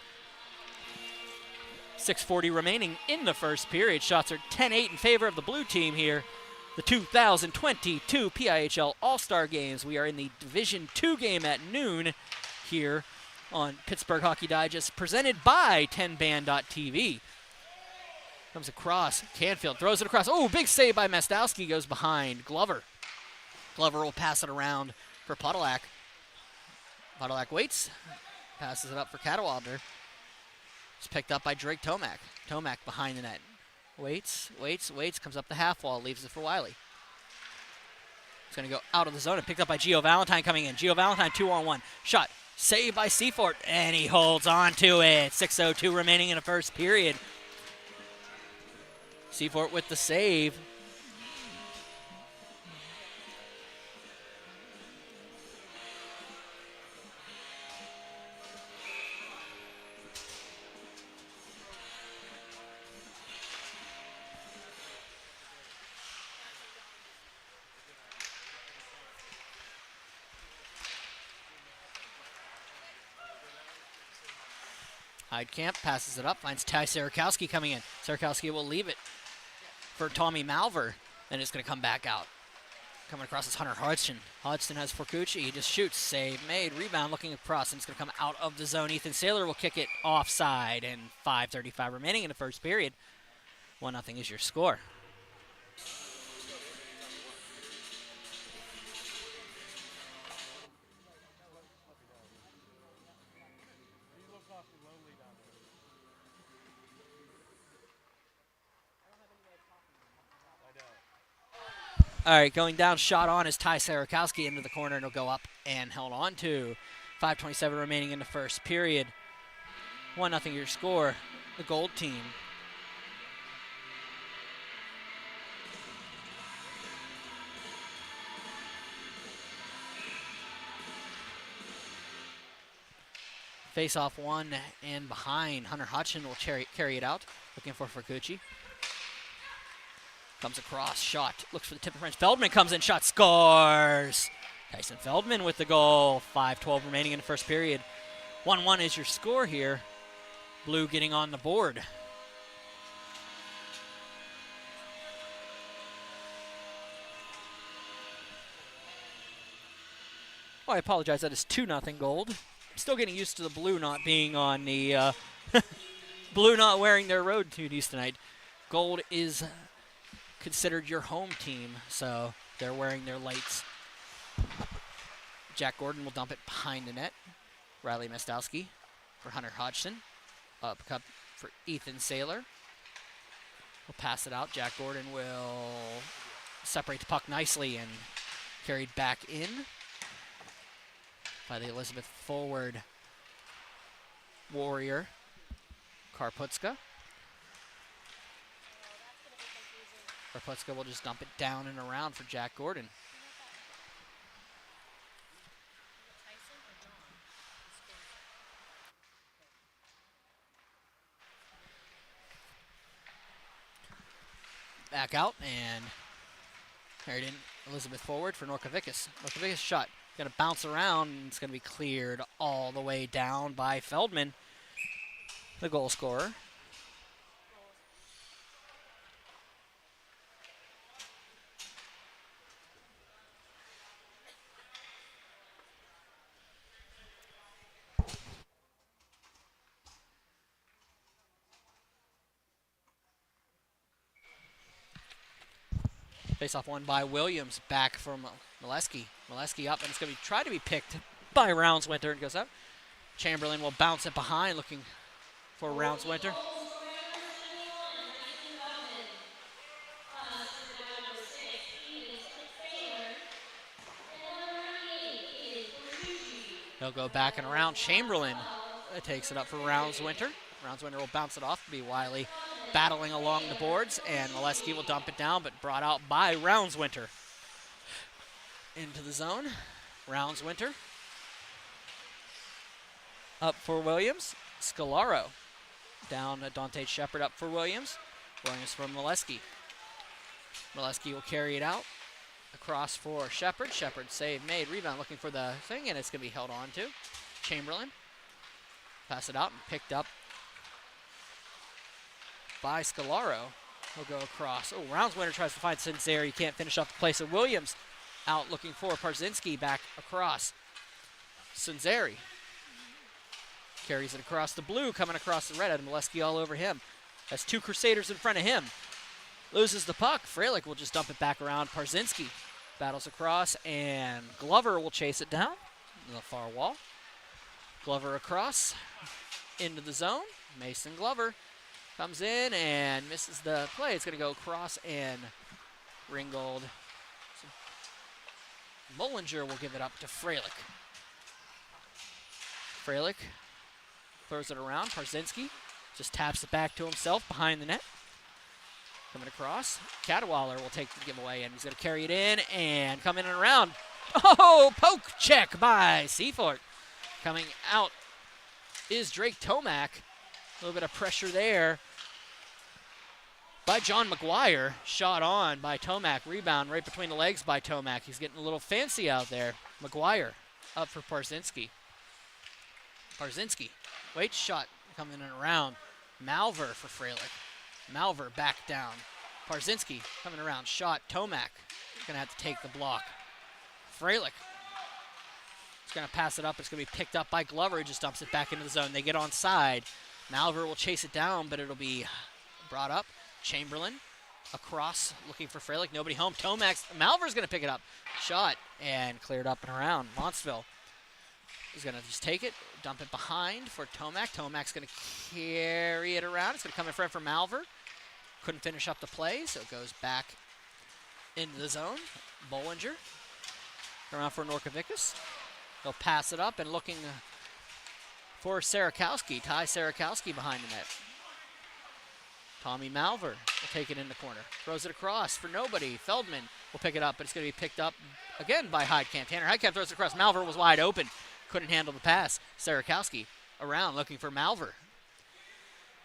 6:40 remaining in the first period. Shots are 10-8 in favor of the blue team here. The 2022 PIHL All-Star Games. We are in the Division II game at noon here on Pittsburgh Hockey Digest, presented by 10band.tv. Comes across. Canfield throws it across. Oh, big save by Mastowski. Goes behind Glover. Glover will pass it around for Podolak. Podolak waits. Passes it up for Cadwallader. It's picked up by Drake Tomac. Tomac behind the net. Waits. Comes up the half wall. Leaves it for Wiley. It's going to go out of the zone and picked up by Gio Valentine coming in. Gio Valentine 2-on-1. Shot. Saved by Seafort. And he holds on to it. 6:02 remaining in the first period. Seafort with the save. Heidkamp passes it up, finds Ty Sarakowski coming in. Sarakowski will leave it for Tommy Malver, and it's going to come back out. Coming across is Hunter Hodgson. Hodgson has Forcucci. He just shoots. Save made. Rebound looking across, and it's going to come out of the zone. Ethan Saylor will kick it offside, and 5:35 remaining in the first period. 1-0 is your score. All right, going down, shot on is Ty Sarakowski into the corner, and he'll go up and held on to. 5:27 remaining in the first period. 1-0 your score, the Gold team. Face off one and behind. Hunter Hodgson will carry it out, looking for Forcucci. Comes across, shot, looks for the tip of French. Feldman comes in, shot, scores. Tyson Feldman with the goal. 5:12 remaining in the first period. 1-1 is your score here. Blue getting on the board. Oh, I apologize, that is 2-0 Gold. I'm still getting used to the Blue not being on the, Blue not wearing their road duties tonight. Gold is considered your home team, so they're wearing their lights. Jack Gordon will dump it behind the net. Riley Mastowski for Hunter Hodgson. Up cup for Ethan Saylor. He'll pass it out. Jack Gordon will separate the puck nicely and carried back in by the Elizabeth forward warrior, Karputska. Raputska will just dump it down and around for Jack Gordon. Back out, and carried in Elizabeth forward for Norkovicus. Norkovicus shot. Going to bounce around, and it's going to be cleared all the way down by Feldman, the goal scorer. Face-off won by Williams, back from Molesky. Molesky up, and it's going to try to be picked by Roundswinter, and goes up. Chamberlain will bounce it behind, looking for Roundswinter. He'll go back and around. Chamberlain takes it up for Roundswinter. Roundswinter will bounce it off. Be Wiley battling along the boards, and Molesky will dump it down, but brought out by Roundswinter. Into the zone. Roundswinter. Up for Williams. Scalaro. Down Dante Shepard up for Williams. Williams for Molesky. Molesky will carry it out. Across for Shepard. Shepard save made. Rebound looking for the thing, and it's going to be held on to. Chamberlain. Pass it out and picked up by Scalaro. He'll go across. Oh, Roundswinter tries to find Sincere. He can't finish off the play, so Williams out looking for Parzinski back across. Sincere carries it across the blue, coming across the red. And Molesky all over him. Has two Crusaders in front of him. Loses the puck. Freilich will just dump it back around. Parzinski battles across, and Glover will chase it down in the far wall. Glover across into the zone. Mason Glover comes in and misses the play. It's going to go across, and Ringgold. Mullinger will give it up to Freilich. Freilich throws it around. Parzinski just taps it back to himself behind the net. Coming across. Cadwaller will take the giveaway, and he's going to carry it in and come in and around. Oh, poke check by Seafort. Coming out is Drake Tomac. A little bit of pressure there by John McGuire. Shot on by Tomac. Rebound right between the legs by Tomac. He's getting a little fancy out there. McGuire up for Parzinski. Parzinski. Wait, shot coming in and around. Malver for Freilich. Malver back down. Parzinski coming around. Shot. Tomac going to have to take the block. Freilich. He's going to pass it up. It's going to be picked up by Glover. He just dumps it back into the zone. They get onside. Malver will chase it down, but it'll be brought up. Chamberlain across, looking for Freilich. Nobody home. Malver's going to pick it up. Shot and cleared up and around. Montsville is going to just take it, dump it behind for Tomac. Tomac's going to carry it around. It's going to come in front for Malver. Couldn't finish up the play, so it goes back into the zone. Bollinger around for Norkovicus. They'll pass it up, and looking for Sarakowski. Ty Sarakowski behind the net. Tommy Malver will take it in the corner. Throws it across for nobody. Feldman will pick it up, but it's going to be picked up again by Heidkamp. Tanner Heidkamp throws it across. Malver was wide open. Couldn't handle the pass. Sarakowski around looking for Malver.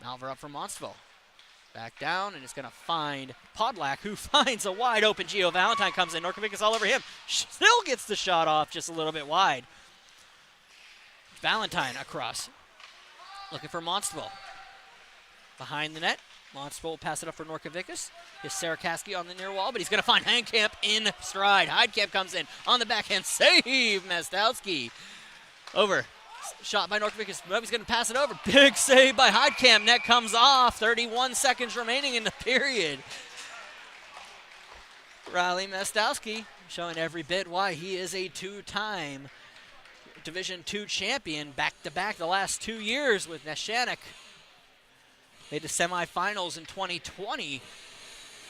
Malver up for Montsville. Back down, and it's going to find Podlak, who finds a wide open Gio Valentine. Comes in. Norkovicus all over him. Still gets the shot off just a little bit wide. Valentine across. Looking for Montsville. Behind the net. Montsville will pass it up for Norkovicus. Is Sarakowski on the near wall, but he's going to find Heidkamp in stride. Heidkamp comes in on the backhand. Save, Mastowski. Over. Shot by Norkovicus. He's going to pass it over. Big save by Heidkamp. Net comes off. 31 seconds remaining in the period. Riley Mastowski showing every bit why he is a two-time Division II champion, back-to-back the last 2 years with Neshannock. Made the semifinals in 2020.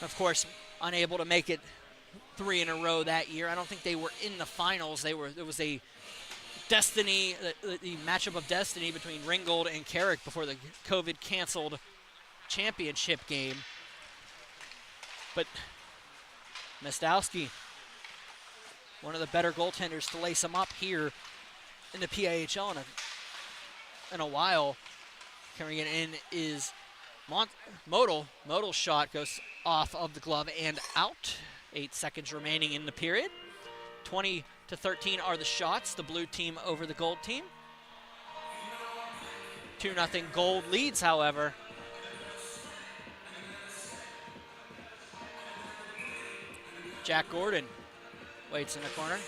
Of course, unable to make it 3 in a row that year. I don't think they were in the finals. There was a destiny, the matchup of destiny between Ringgold and Carrick before the COVID-canceled championship game. But Mostowski, one of the better goaltenders to lace him up here in the PIHL in a while. Carrying it in is Modal. Modal's shot goes off of the glove and out. 8 seconds remaining in the period. 20-13 are the shots. The blue team over the gold team. 2-0 gold leads, however. Jack Gordon waits in the corner.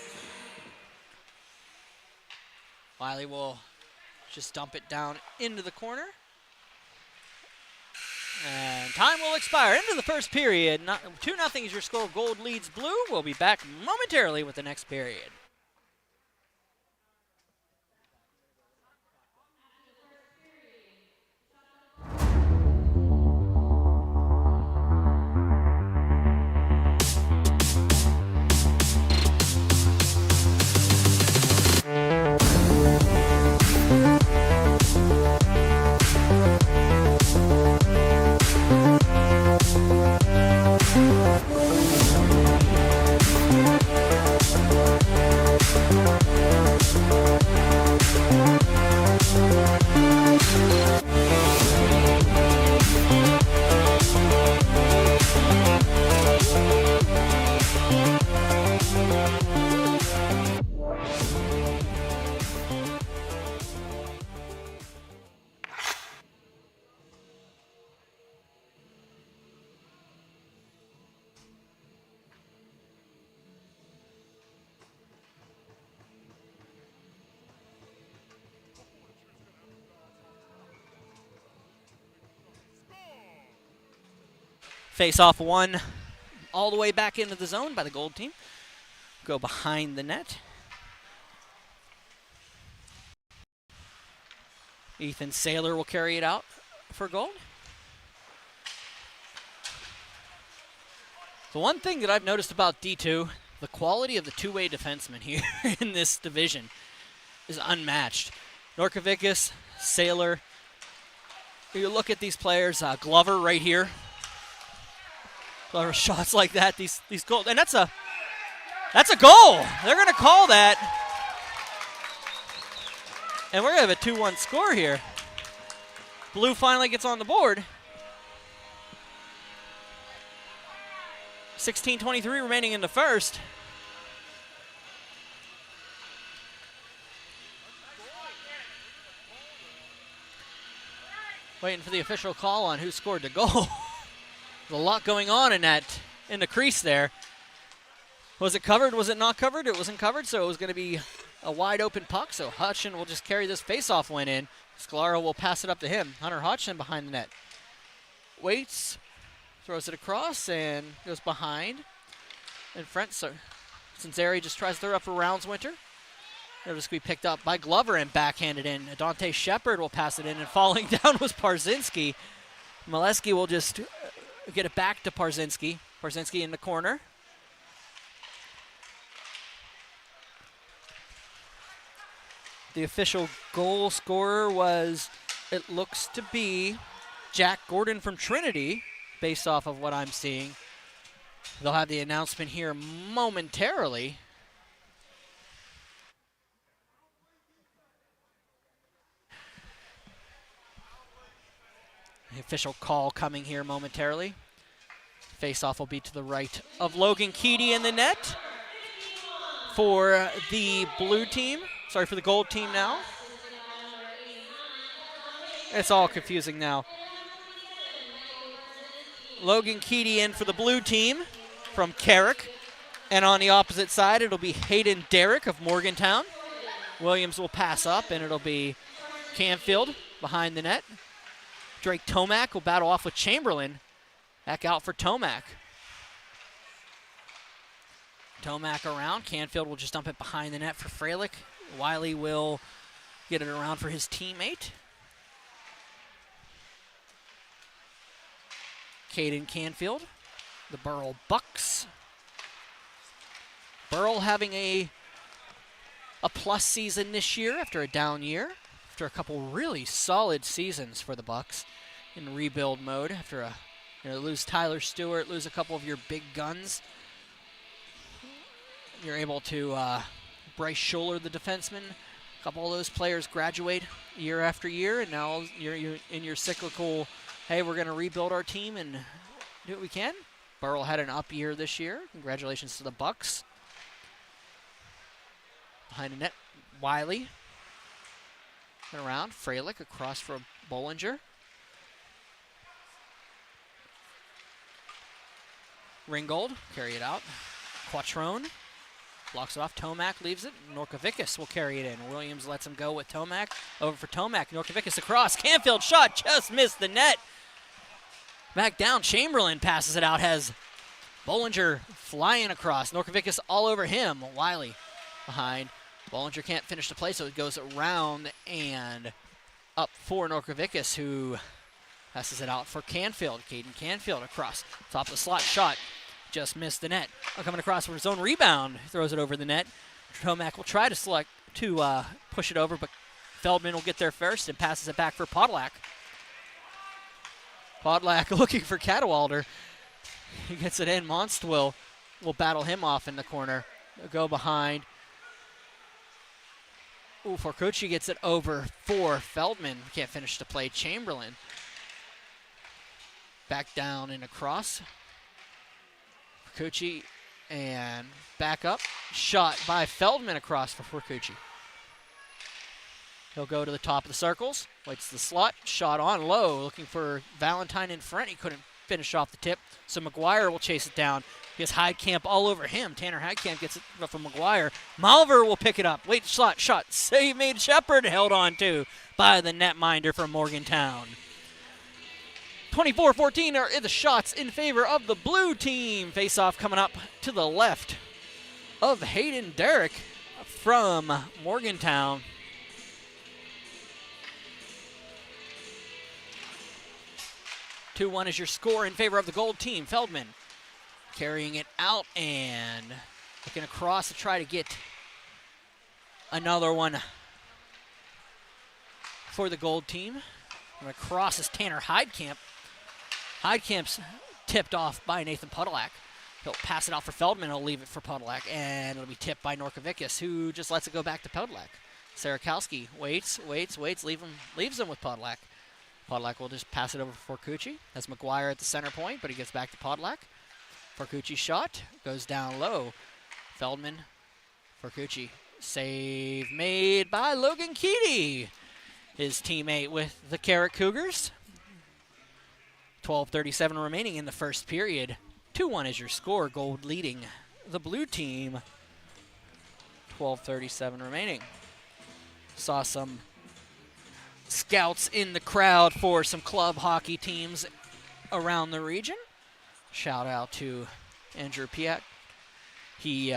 Wiley will just dump it down into the corner. And time will expire. Into the first period. 2-0 is your score. Gold leads blue. We'll be back momentarily with the next period. Face-off one all the way back into the zone by the gold team. Go behind the net. Ethan Saylor will carry it out for gold. The one thing that I've noticed about D2, the quality of the two-way defensemen here in this division is unmatched. Norkovicus, Saylor. You look at these players, Glover right here. Glover shots like that, these goals, and that's a goal. They're gonna call that. And we're gonna have a 2-1 score here. Blue finally gets on the board. 16:23 remaining in the first. Waiting for the official call on who scored the goal. There's a lot going on in the crease there. Was it covered? Was it not covered? It wasn't covered, so it was going to be a wide open puck. So Hutchin will just carry this face-off win in. Scalaro will pass it up to him. Hunter Hutchin behind the net. Waits, throws it across, and goes behind. And Cinzeri just tries to throw up for Roundswinter. It'll just be picked up by Glover and backhanded in. Dante Shepard will pass it in, and falling down was Parzinski. Molesky will just get it back to Parzinski. Parzinski in the corner. The official goal scorer was, it looks to be Jack Gordon from Trinity, based off of what I'm seeing. They'll have the announcement here momentarily. The official call coming here momentarily. Face-off will be to the right of Logan Keedy in the net for the blue team. Sorry, for the gold team now. It's all confusing now. Logan Keedy in for the blue team from Carrick. And on the opposite side, it'll be Hayden Derrick of Morgantown. Williams will pass up, and it'll be Canfield behind the net. Drake Tomac will battle off with Chamberlain. Back out for Tomac. Tomac around. Canfield will just dump it behind the net for Freilich. Wiley will get it around for his teammate. Caden Canfield, the Burrell Bucks. Burrell having a plus season this year after a down year. After a couple really solid seasons for the Bucks in rebuild mode after a lose Tyler Stewart, lose a couple of your big guns. You're able to Bryce Scholler, the defenseman. A couple of those players graduate year after year, and now you're in your cyclical, hey, we're going to rebuild our team and do what we can. Burrell had an up year this year. Congratulations to the Bucks. Behind the net, Wiley. And around, Freilich across from Bollinger. Ringgold, carry it out. Quattrone blocks it off. Tomac leaves it. Norkovicus will carry it in. Williams lets him go with Tomac. Over for Tomac. Norkovicus across. Canfield shot just missed the net. Back down. Chamberlain passes it out. Has Bollinger flying across. Norkovicus all over him. Wiley behind. Bollinger can't finish the play, so it goes around and up for Norkovicus, who passes it out for Canfield. Caden Canfield across. Top of the slot shot. Just missed the net. Coming across for his own rebound. Throws it over the net. Tomac will try to push it over, but Feldman will get there first and passes it back for Podolak. Podolak looking for Cadwalder. He gets it in. Monst will battle him off in the corner. They'll go behind. Ooh, Forcucci gets it over for Feldman. Can't finish the play. Chamberlain. Back down and across. Forcucci and back up. Shot by Feldman across for Forcucci. He'll go to the top of the circles. Waits the slot. Shot on low. Looking for Valentine in front. He couldn't finish off the tip. So McGuire will chase it down. He has Heidkamp all over him. Tanner Heidkamp gets it from McGuire. Malver will pick it up. Wait, shot. Save made. Shepard held on to by the netminder from Morgantown. 24-14 are the shots in favor of the blue team. Face-off coming up to the left of Hayden Derrick from Morgantown. (2-1) is your score in favor of the gold team. Feldman carrying it out and looking across to try to get another one for the gold team. And across is Tanner Heidkamp. Heidkamp's tipped off by Nathan Podolak. He'll pass it out for Feldman. He'll leave it for Podolak, and it'll be tipped by Norkovicus, who just lets it go back to Podolak. Sarakowski waits, leaves him with Podolak. Podolak will just pass it over for Forcucci. That's McGuire at the center point, but he gets back to Podolak. Forcucci's shot goes down low. Feldman, Forcucci. Save made by Logan Keedy, his teammate with the Carrot Cougars. 12:37 remaining in the first period. 2-1 is your score. Gold leading the blue team. 12:37 remaining. Saw some scouts in the crowd for some club hockey teams around the region. Shout out to Andrew Piat. He,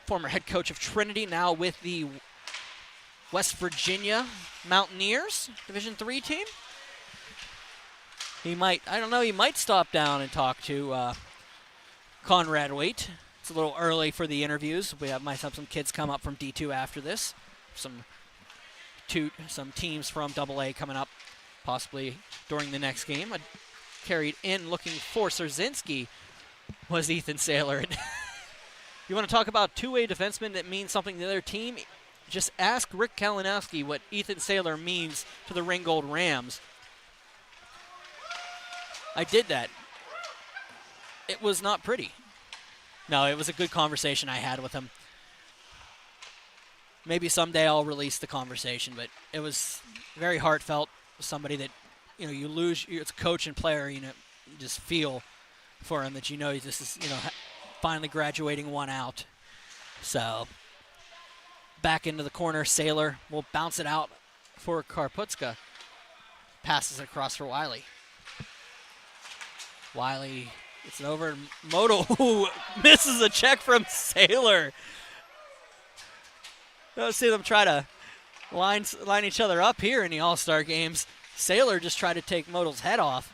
former head coach of Trinity, now with the West Virginia Mountaineers, Division III team. He might stop down and talk to Conrad Waite. It's a little early for the interviews. Might have some kids come up from D2 after this. Some teams from AA coming up possibly during the next game. Carried in looking for Szerzynski was Ethan Saylor. You want to talk about two-way defensemen that mean something to their team? Just ask Rick Kalinowski what Ethan Saylor means to the Ringgold Rams. I did that. It was not pretty. No, it was a good conversation I had with him. Maybe someday I'll release the conversation, but it was very heartfelt. Somebody that, you lose, it's coach and player, you just feel for him that this is, finally graduating one out. So, back into the corner, Saylor will bounce it out for Karputska. Passes it across for Wiley. Wiley gets it over. Modal, who misses a check from Saylor. Let's see them try to line each other up here in the All-Star games. Saylor just tried to take Modal's head off.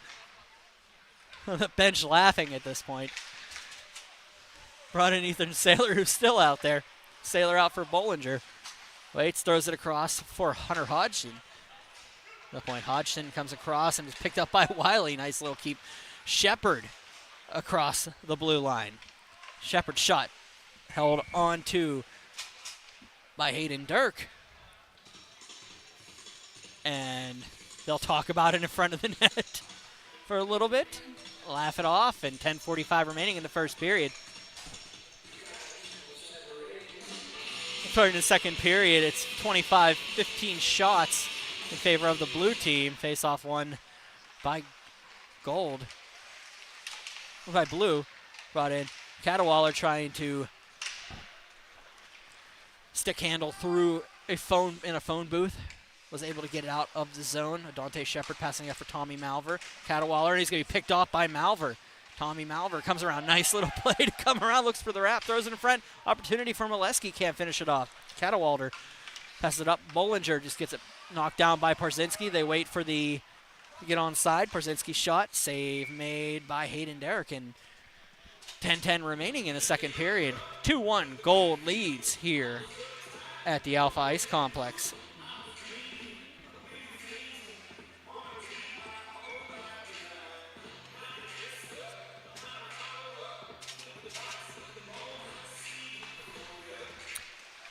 The bench laughing at this point. Brought in Ethan Saylor, who's still out there. Saylor out for Bollinger. Waits, throws it across for Hunter Hodgson. No point. Hodgson comes across and is picked up by Wiley. Nice little keep. Shepard across the blue line. Shepard shot held on to by Hayden Dirk. And they'll talk about it in front of the net for a little bit, laugh it off, and 10:45 remaining in the first period. Starting the second period, it's 25-15 shots in favor of the blue team. Face-off won by blue. Brought in Cadwallader trying to stick handle through a phone booth. Was able to get it out of the zone. Dante Shepard passing up for Tommy Malver. Cadwallader, and he's going to be picked off by Malver. Tommy Malver comes around. Nice little play to come around. Looks for the wrap. Throws it in front. Opportunity for Molesky. Can't finish it off. Cadwallader passes it up. Bollinger just gets it knocked down by Parzinski. They wait for the to get onside. Parzinski shot. Save made by Hayden Derrick. And 10-10 remaining in the second period. 2-1 Gold leads here at the Alpha Ice Complex.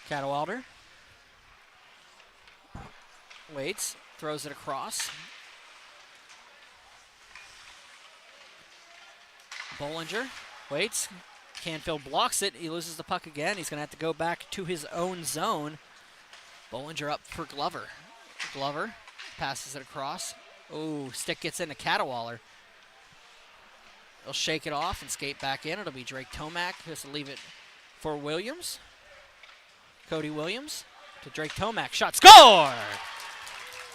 Cadwallader waits, throws it across. Bollinger waits. Canfield blocks it. He loses the puck again. He's going to have to go back to his own zone. Bollinger up for Glover. Glover passes it across. Oh, stick gets into Cadwallader. He'll shake it off and skate back in. It'll be Drake Tomac. Just leave it for Williams. Cody Williams to Drake Tomac. Shot, score!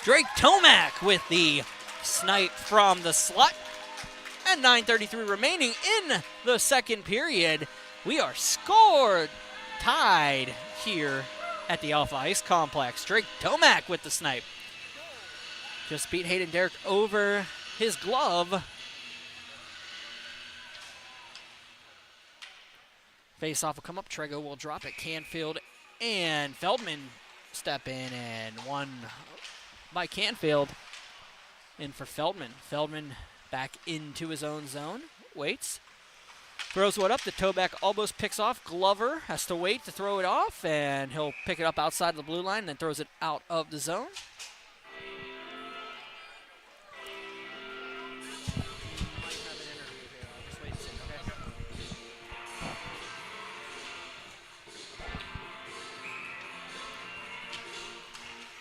Drake Tomac with the snipe from the slot. And 9:33 remaining in the second period. We are scored tied here at the Alpha Ice Complex. Drake Tomac with the snipe. Just beat Hayden Derrick over his glove. Face off will come up. Trego will drop it. Canfield and Feldman step in, and one by Canfield in for Feldman. Feldman back into his own zone. Waits. Throws one up. The Toback almost picks off. Glover has to wait to throw it off, and he'll pick it up outside the blue line and then throws it out of the zone.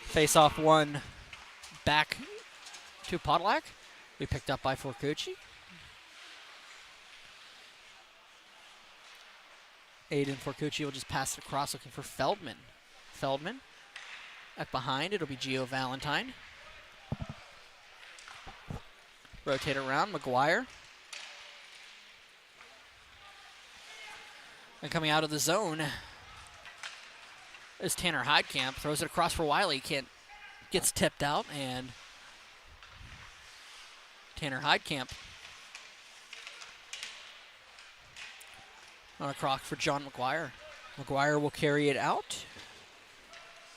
Face-off one back to Podolak. We picked up by Forcucci. Aiden Forcucci will just pass it across looking for Feldman. Feldman. Back behind, it'll be Gio Valentine. Rotate around, McGuire. And coming out of the zone is Tanner Heidkamp. Throws it across for Wiley. Gets tipped out, and Tanner Heidkamp on a crock for John McGuire. McGuire will carry it out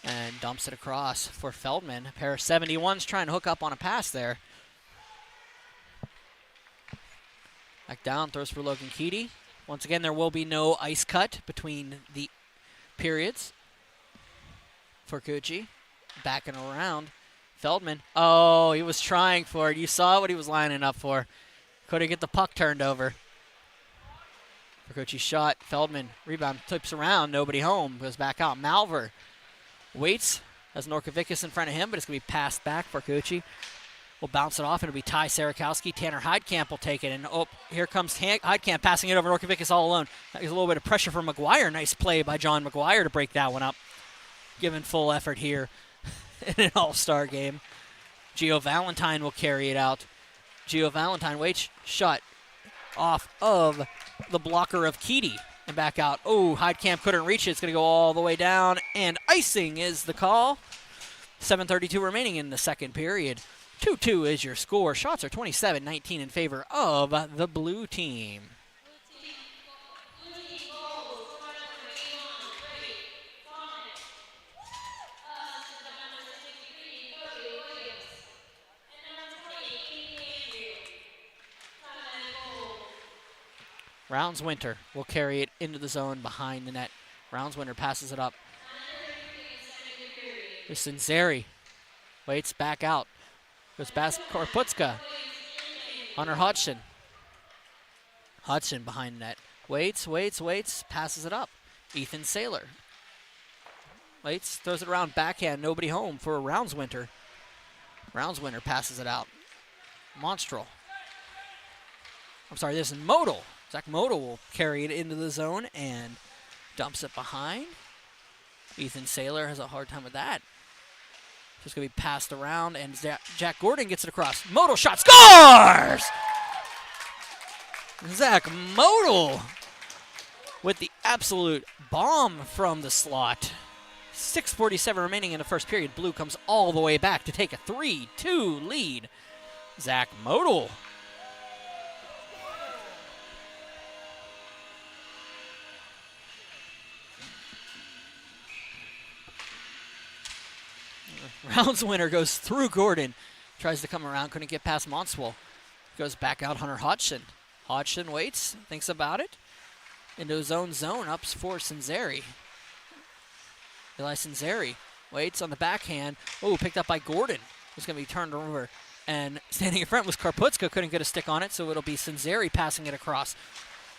and dumps it across for Feldman. A pair of 71s trying to hook up on a pass there. Back down, throws for Logan Keedy. Once again, there will be no ice cut between the periods. Forcucci backing around. Feldman. Oh, he was trying for it. You saw what he was lining up for. Couldn't get the puck turned over. Forcucci shot. Feldman. Rebound. Flips around. Nobody home. Goes back out. Malver waits. Has Norkovicus in front of him, but it's going to be passed back. Forcucci will bounce it off. It'll be Ty Sarakowski. Tanner Heidkamp will take it. And oh, here comes Heidkamp passing it over Norkovicus all alone. There's a little bit of pressure from McGuire. Nice play by John McGuire to break that one up. Given full effort here in an all-star game. Gio Valentine will carry it out. Gio Valentine waits, shot off of the blocker of Keedy and back out. Oh, Heidkamp couldn't reach it. It's going to go all the way down, and icing is the call. 7:32 remaining in the second period. 2-2 is your score. Shots are 27-19 in favor of the blue team. Rounds-Winter will carry it into the zone behind the net. Rounds-Winter passes it up. Sinzeri waits back out. Goes past Korputska. Hunter Hodgson. Hodgson behind the net. Waits, passes it up. Ethan Saylor. Waits, throws it around, backhand, nobody home for Rounds-Winter. Rounds-Winter passes it out. Monstrel. I'm sorry, this is Modal. Zach Modal will carry it into the zone and dumps it behind. Ethan Saylor has a hard time with that. Just going to be passed around, and Jack Gordon gets it across. Modal shot, scores! Zach Modal with the absolute bomb from the slot. 6:47 remaining in the first period. Blue comes all the way back to take a 3-2 lead. Zach Modal. Rounds-Winter goes through Gordon. Tries to come around, couldn't get past Monswell. Goes back out Hunter Hodgson. Hodgson waits, thinks about it. Into his own zone, ups for Sinzeri. Eli Sinzeri waits on the backhand. Oh, picked up by Gordon. It's going to be turned over. And standing in front was Karputska. Couldn't get a stick on it, so it'll be Sinzeri passing it across.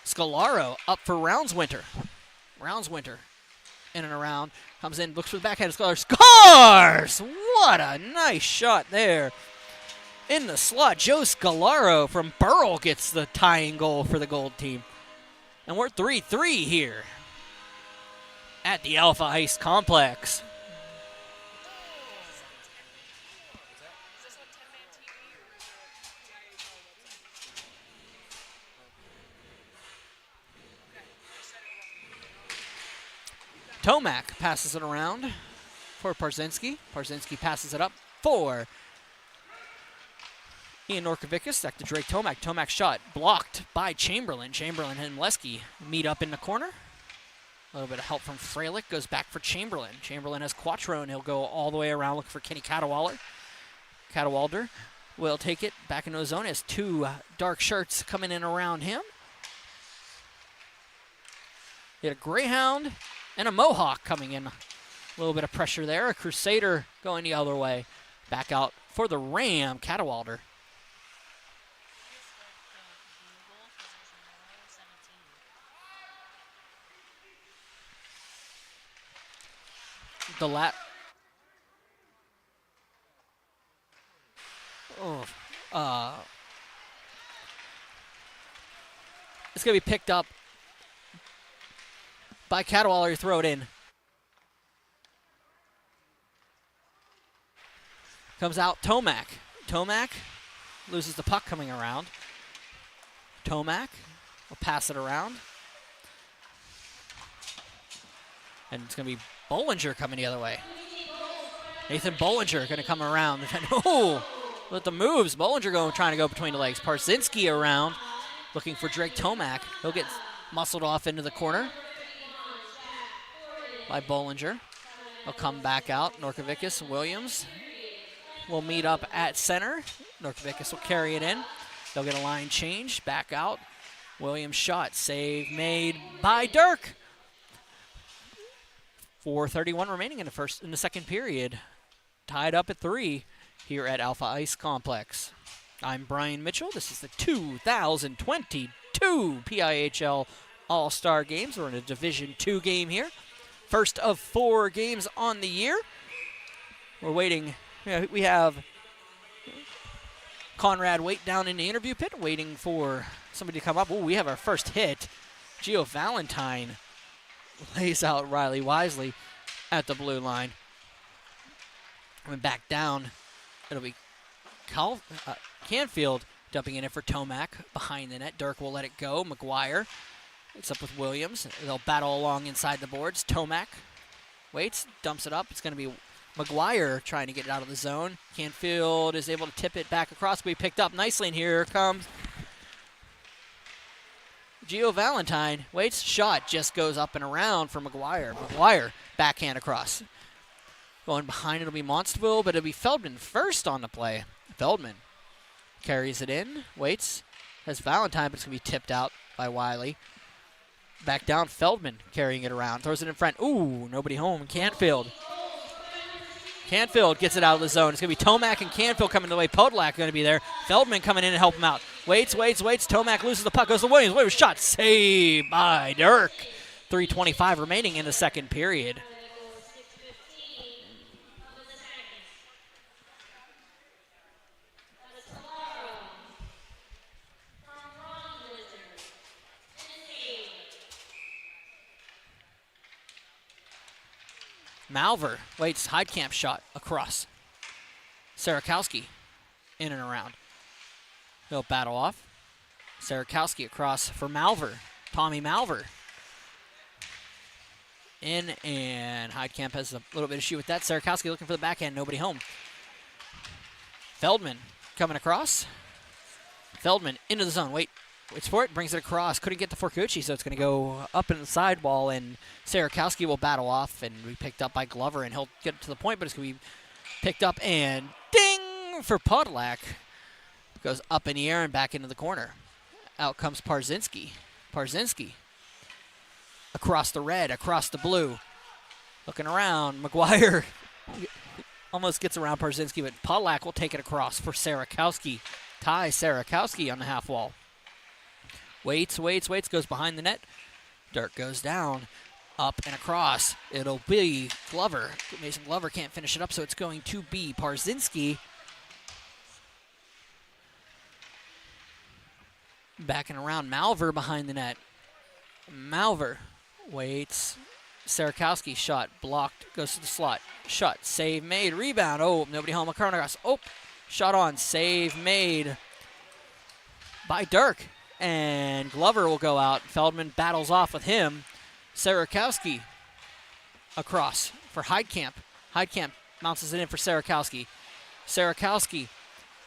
Scalaro up for Rounds-Winter. Rounds-Winter in and around. Comes in, looks for the backhand. Scalaro scores! What a nice shot there. In the slot, Joe Scalaro from Burrell gets the tying goal for the Gold team. And we're 3-3 here at the Alpha Ice Complex. Tomac passes it around for Parzinski. Parzinski passes it up for Ian Norkovicus. Back to Drake Tomac. Tomac's shot blocked by Chamberlain. Chamberlain and Leski meet up in the corner. A little bit of help from Freilich. Goes back for Chamberlain. Chamberlain has Quattro, and he'll go all the way around looking for Kenny Cadwalder. Cadwalder will take it back into his zone. Has two dark shirts coming in around him. He had a Greyhound and a Mohawk coming in. A little bit of pressure there. A Crusader going the other way. Back out for the Ram, Cadwalder. The it's going to be picked up by Cadwalder. Throw it in. Comes out Tomac. Tomac loses the puck coming around. Tomac will pass it around. And it's going to be Bollinger coming the other way. Nathan Bollinger going to come around. Oh, with the moves. Bollinger trying to go between the legs. Parzinski around, looking for Drake Tomac. He'll get muscled off into the corner by Bollinger. He'll come back out. Norkovicus and Williams will meet up at center. Norkovicus will carry it in. They'll get a line change. Back out. Williams shot. Save made by Dirk. 4:31 remaining in the second period. Tied up at 3 here at Alpha Ice Complex. I'm Brian Mitchell. This is the 2022 PIHL All-Star Games. We're in a Division II game here. First of 4 games on the year. We're waiting. We have Conrad Waite down in the interview pit waiting for somebody to come up. Oh, we have our first hit. Gio Valentine lays out Riley Wisely at the blue line. Coming back down, it'll be Canfield dumping it in for Tomac behind the net. Dirk will let it go. McGuire, it's up with Williams. They'll battle along inside the boards. Tomac waits, dumps it up. It's going to be McGuire trying to get it out of the zone. Canfield is able to tip it back across. We picked up nicely, and here comes Gio Valentine. Waits, shot just goes up and around for McGuire. McGuire backhand across. Going behind, it'll be Monstville, but it'll be Feldman first on the play. Feldman carries it in, waits, has Valentine, but it's going to be tipped out by Wiley. Back down, Feldman carrying it around. Throws it in front. Ooh, nobody home. Canfield. Canfield gets it out of the zone. It's going to be Tomac and Canfield coming the way. Podolak going to be there. Feldman coming in to help him out. Waits. Tomac loses the puck. Goes to Williams. Williams shot. Saved by Dirk. 3:25 remaining in the second period. Malver waits. Heidkamp shot across. Sarakowski in and around. He'll battle off. Sarakowski across for Malver. Tommy Malver. In, and Heidkamp has a little bit of issue with that. Sarakowski looking for the backhand. Nobody home. Feldman coming across. Feldman into the zone. Waits for it. Brings it across. Couldn't get the Forcucci, so it's going to go up in the sidewall, and Sarakowski will battle off and be picked up by Glover, and he'll get to the point, but it's going to be picked up, and ding for Podolak. Goes up in the air and back into the corner. Out comes Parzinski. Parzinski across the red, across the blue. Looking around. McGuire almost gets around Parzinski, but Podolak will take it across for Sarakowski. Ty Sarakowski on the half wall. Waits, goes behind the net. Dirk goes down, up and across. It'll be Glover. Mason Glover can't finish it up, so it's going to be Parzinski. Backing around, Malver behind the net. Malver waits. Sarakowski shot, blocked, goes to the slot. Shot, save made, rebound. Oh, nobody home. Carnagras. Oh, shot on, save made by Dirk. And Glover will go out. Feldman battles off with him. Sarakowski across for Heidkamp. Heidkamp bounces it in for Sarakowski. Sarakowski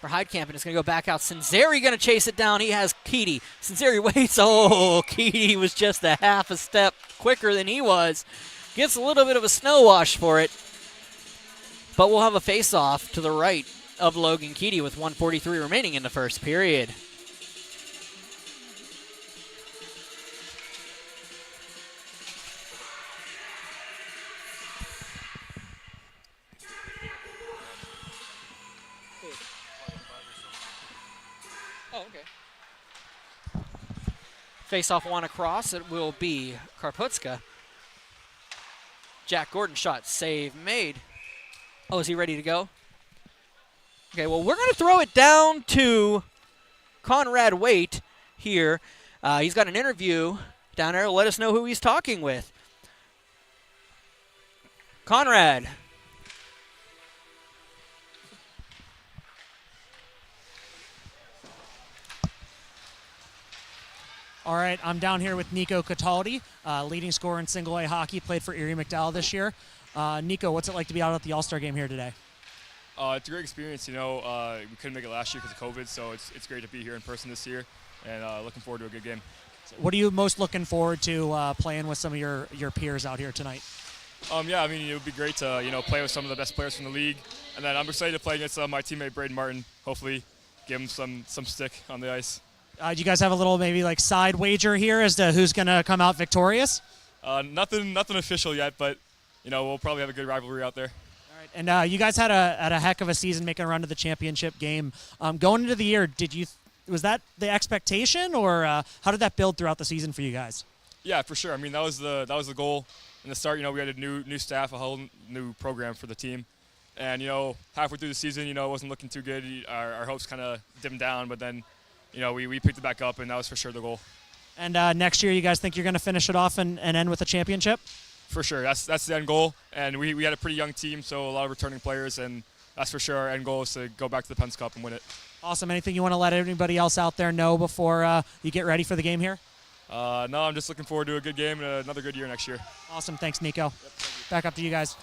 for Heidkamp, and it's going to go back out. Sinzeri going to chase it down. He has Keedy. Sinzeri waits. Oh, Keedy was just a half a step quicker than he was. Gets a little bit of a snow wash for it. But we'll have a face-off to the right of Logan Keedy with 1:43 remaining in the first period. Oh, okay. Face-off one across. It will be Karputska. Jack Gordon shot, save made. Oh, is he ready to go? Okay, well, we're going to throw it down to Conrad Waite here. He's got an interview down there. Let us know who he's talking with. Conrad. All right, I'm down here with Nico Cataldi, leading scorer in single-A hockey, played for Erie McDowell this year. Nico, what's it like to be out at the All-Star game here today? It's a great experience. You know, we couldn't make it last year because of COVID, so it's great to be here in person this year, and looking forward to a good game. What are you most looking forward to playing with some of your peers out here tonight? Yeah, I mean, it would be great to, play with some of the best players from the league, and then I'm excited to play against my teammate Braden Martin, hopefully give him some stick on the ice. Do you guys have a little maybe like side wager here as to who's going to come out victorious? Nothing official yet, but we'll probably have a good rivalry out there. All right, and you guys had a heck of a season making a run to the championship game. Going into the year, was that the expectation, or how did that build throughout the season for you guys? Yeah, for sure. I mean, that was the goal in the start. We had a new staff, a whole new program for the team, and halfway through the season, it wasn't looking too good. Our hopes kind of dimmed down, but then we picked it back up, and that was for sure the goal. And next year, you guys think you're going to finish it off and end with a championship? For sure. That's the end goal. And we had a pretty young team, so a lot of returning players, and that's for sure our end goal is to go back to the Penn's Cup and win it. Awesome. Anything you want to let anybody else out there know before you get ready for the game here? No, I'm just looking forward to a good game and another good year next year. Awesome. Thanks, Nico. Back up to you guys.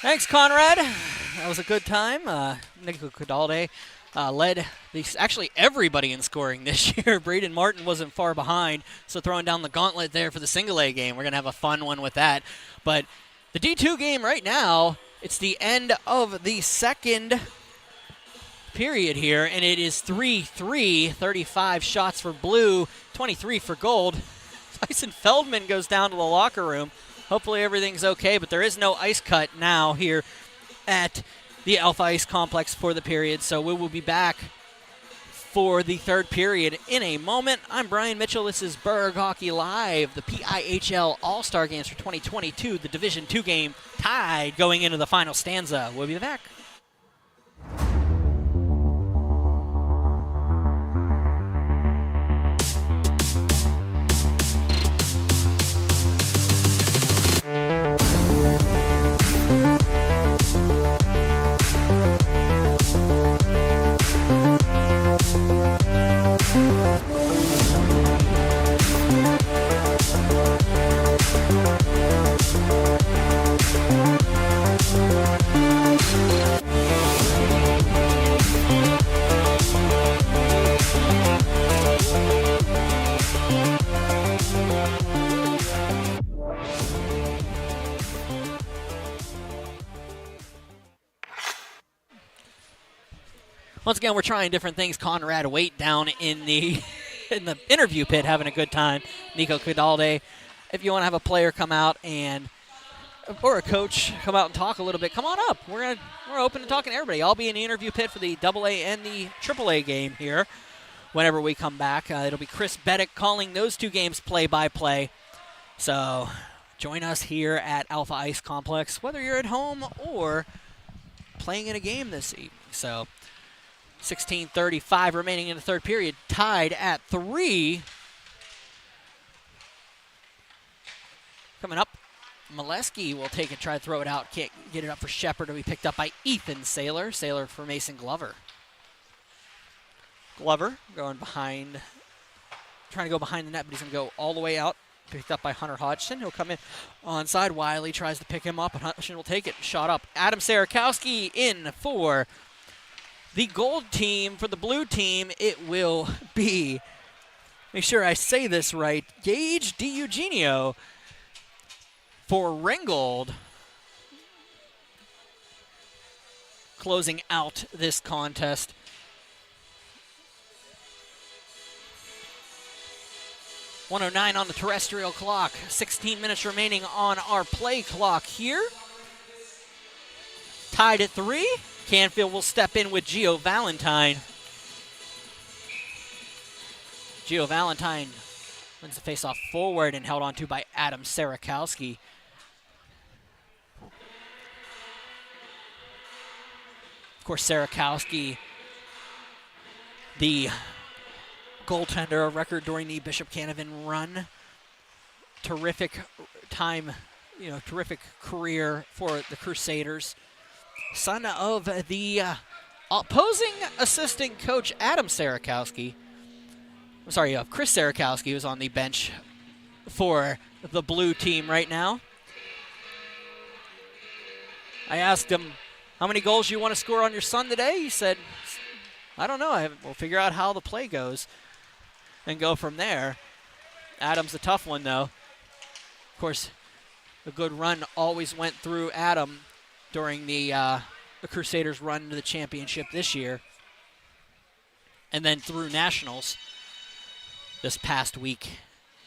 Thanks, Conrad. That was a good time. Nico Cadalde led actually everybody in scoring this year. Braden Martin wasn't far behind, so throwing down the gauntlet there for the single-A game. We're going to have a fun one with that. But the D2 game right now, it's the end of the second period here, and it is 3-3, 35 shots for blue, 23 for gold. Tyson Feldman goes down to the locker room. Hopefully everything's okay, but there is no ice cut now here at the Alpha Ice Complex for the period, so we will be back for the third period in a moment. I'm Brian Mitchell. This is Berg Hockey Live, the PIHL All-Star Games for 2022, the Division II game tied going into the final stanza. We'll be back. Once again, we're trying different things. Conrad Waite down in the interview pit having a good time. Nico Cadalde. If you want to have a player come out or a coach come out and talk a little bit, come on up. We're open to talking to everybody. I'll be in the interview pit for the AA and the AAA game here whenever we come back. It'll be Chris Beddick calling those two games play-by-play. So join us here at Alpha Ice Complex, whether you're at home or playing in a game this evening. So 16:35 remaining in the third period, tied at 3. Coming up, Molesky will take it, try to throw it out. Can't get it up for Shepard. It'll be picked up by Ethan Saylor. Saylor for Mason Glover. Glover going behind, trying to go behind the net, but he's going to go all the way out. Picked up by Hunter Hodgson. He'll come in onside. Wiley tries to pick him up, and Hodgson will take it. Shot up. Adam Sarakowski in for the gold team. For the blue team, it will be, make sure I say this right, Gage DiEugenio for Ringgold, closing out this contest. .109 on the terrestrial clock. 16 minutes remaining on our play clock here. Tied at 3. Canfield will step in with Gio Valentine. Gio Valentine wins the faceoff forward and held on to by Adam Sarakowski. Of course, Sarakowski, the goaltender, a record during the Bishop Canavan run. Terrific time, terrific career for the Crusaders. Son of the opposing assistant coach, Adam Sarakowski. I'm sorry, Chris Sarakowski, who's on the bench for the blue team right now. I asked him, how many goals you want to score on your son today? He said, I don't know. We'll figure out how the play goes and go from there. Adam's a tough one, though. Of course, a good run always went through Adam during the Crusaders' run to the championship this year, and then through Nationals this past week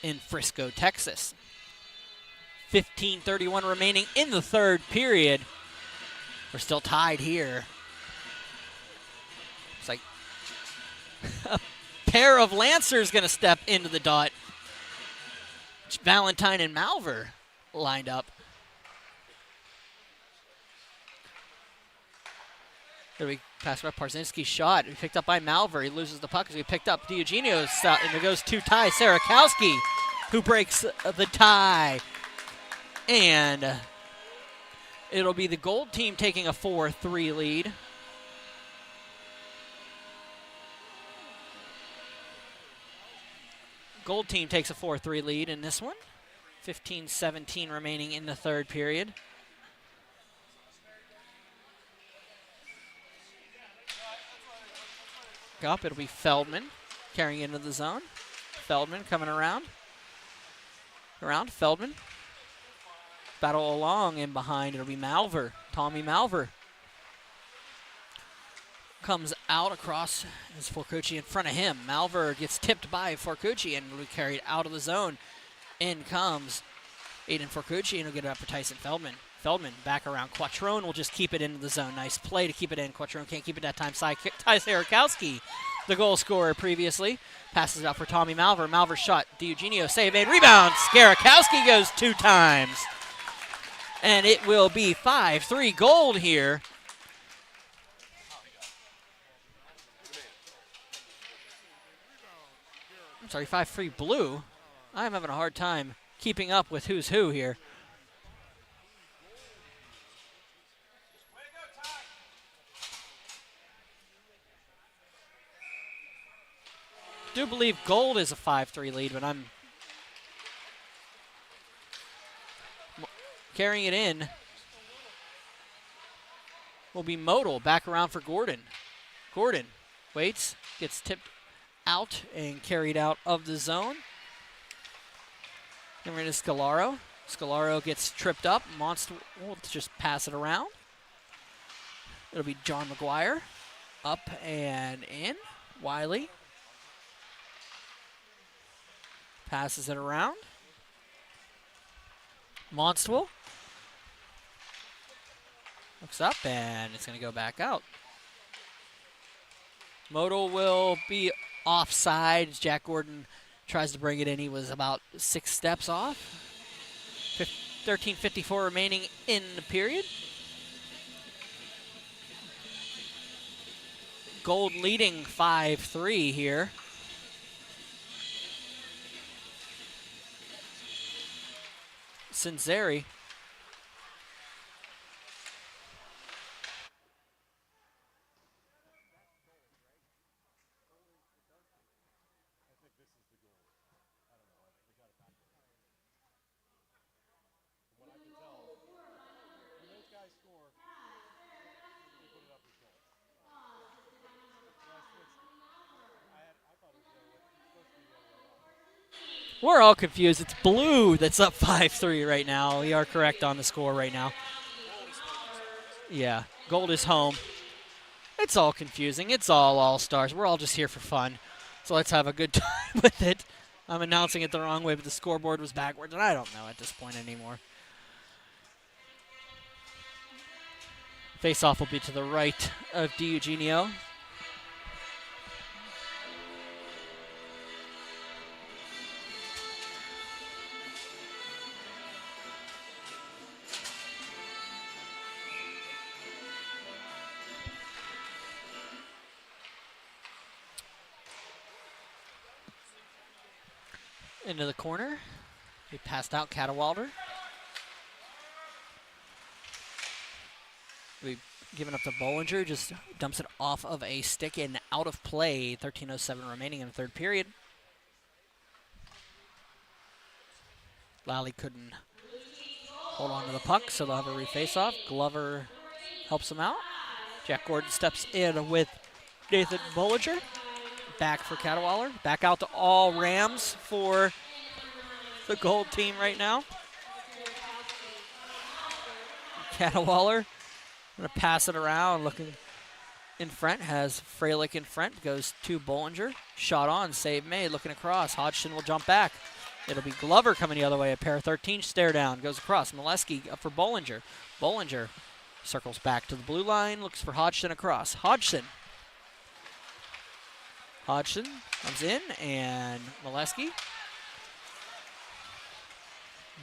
in Frisco, Texas. 15:31 remaining in the third period. We're still tied here. It's like a pair of Lancers going to step into the dot. Valentine and Malver lined up. There we pass by Parzinski's shot. He picked up by Malver. He loses the puck as we picked up DiEugenio's shot, and there goes to tie Sarakowski, who breaks the tie. And it'll be the gold team taking a 4-3 lead. Gold team takes a 4-3 lead in this one. 15:17 remaining in the third period. Up, it'll be Feldman carrying into the zone. Feldman coming around. Feldman. Battle along and behind. It'll be Malver. Tommy Malver. comes out across as Forcucci in front of him. Malver gets tipped by Forcucci and will be carried out of the zone. In comes Aiden Forcucci, and he'll get it up for Tyson Feldman. Feldman back around. Quattrone will just keep it into the zone. Nice play to keep it in. Quattrone can't keep it that time. Ty Sarikowski, the goal scorer previously, passes it out for Tommy Malver. Malver shot. DiEugenio save and rebound. Sarikowski goes 2 times. And it will be 5-3 Gold here. I'm sorry, 5-3 Blue. I'm having a hard time keeping up with who's who here. I do believe Gold is a 5-3 lead, but I'm carrying it in. Will be Modal back around for Gordon. Gordon waits, gets tipped out and carried out of the zone. Then we're into Scalaro. Scalaro gets tripped up. Monster will just pass it around. It'll be John McGuire. Up and in. Wiley passes it around. Monstwell looks up and it's going to go back out. Modal will be offside. Jack Gordon tries to bring it in. He was about 6 steps off. 13:54 remaining in the period. Gold leading 5-3 here. Cinzeri. We're all confused. It's Blue that's up 5-3 right now. We are correct on the score right now. Yeah, Gold is home. It's all confusing. It's all All-Stars. We're all just here for fun. So let's have a good time with it. I'm announcing it the wrong way, but the scoreboard was backwards, and I don't know at this point anymore. Face-off will be to the right of DiEugenio. Into the corner. He passed out Cadwalder. We've given up to Bollinger, just dumps it off of a stick and out of play. 13:07 remaining in the third period. Lally couldn't hold on to the puck, so they'll have a reface-off. Glover helps him out. Jack Gordon steps in with Nathan Bollinger. Back for Cadwallader. Back out to all Rams for the Gold team right now. Cadwallader going to pass it around, looking in front, has Freilich in front, goes to Bollinger. Shot on, save made, looking across. Hodgson will jump back. It'll be Glover coming the other way. A pair of 13 stare down, goes across. Molesky up for Bollinger. Bollinger circles back to the blue line, looks for Hodgson across. Hodgson comes in, and Molesky.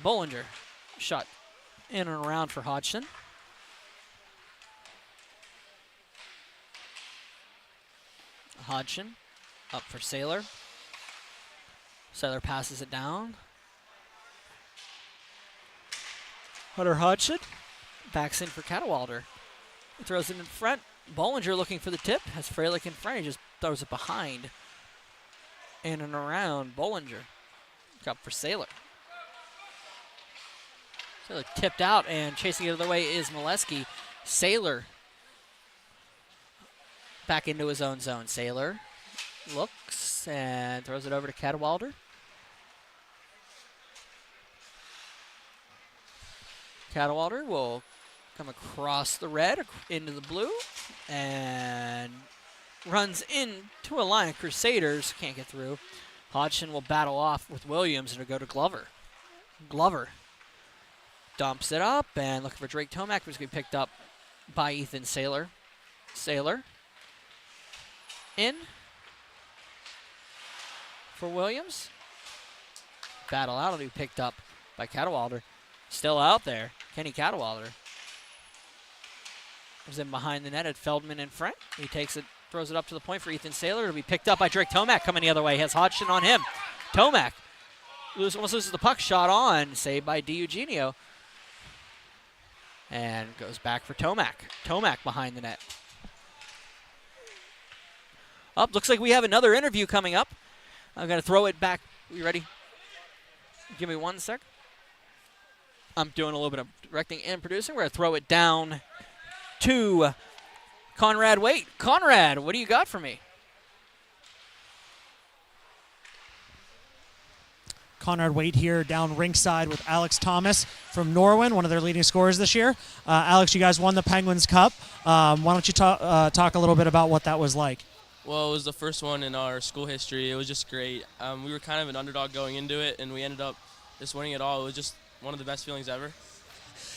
Bollinger shot in and around for Hodgson. Hodgson up for Saylor. Saylor passes it down. Hunter Hodgson backs in for Cadwalder. He throws it in front. Bollinger looking for the tip. Has Freilich in front. He just throws it behind. In and around Bollinger. Up for Saylor. Saylor tipped out, and chasing it the other way is Molesky. Saylor back into his own zone. Saylor looks and throws it over to Cadwalder. Cadwalder will come across the red, into the blue, and runs into a line of Crusaders. Can't get through. Hodgson will battle off with Williams, and it'll go to Glover. Glover dumps it up and looking for Drake Tomac, who's going to be picked up by Ethan Saylor. Saylor in for Williams. Battle out, will be picked up by Cadwalder. Still out there, Kenny Cadwalder. Was in behind the net at Feldman in front. He takes it, throws it up to the point for Ethan Saylor. It'll be picked up by Drake Tomac coming the other way. He has Hodgson on him. Tomac almost loses the puck, shot on, saved by DiEugenio. And goes back for Tomac. Tomac behind the net. Up, looks like we have another interview coming up. I'm going to throw it back. You ready? Give me 1 sec. I'm doing a little bit of directing and producing. We're going to throw it down to Conrad Waite. Conrad, what do you got for me? Conrad Waite here down ringside with Alex Thomas from Norwin, one of their leading scorers this year. Alex, you guys won the Penguins Cup. Why don't you talk a little bit about what that was like? Well, it was the first one in our school history. It was just great. We were kind of an underdog going into it, and we ended up just winning it all. It was just one of the best feelings ever.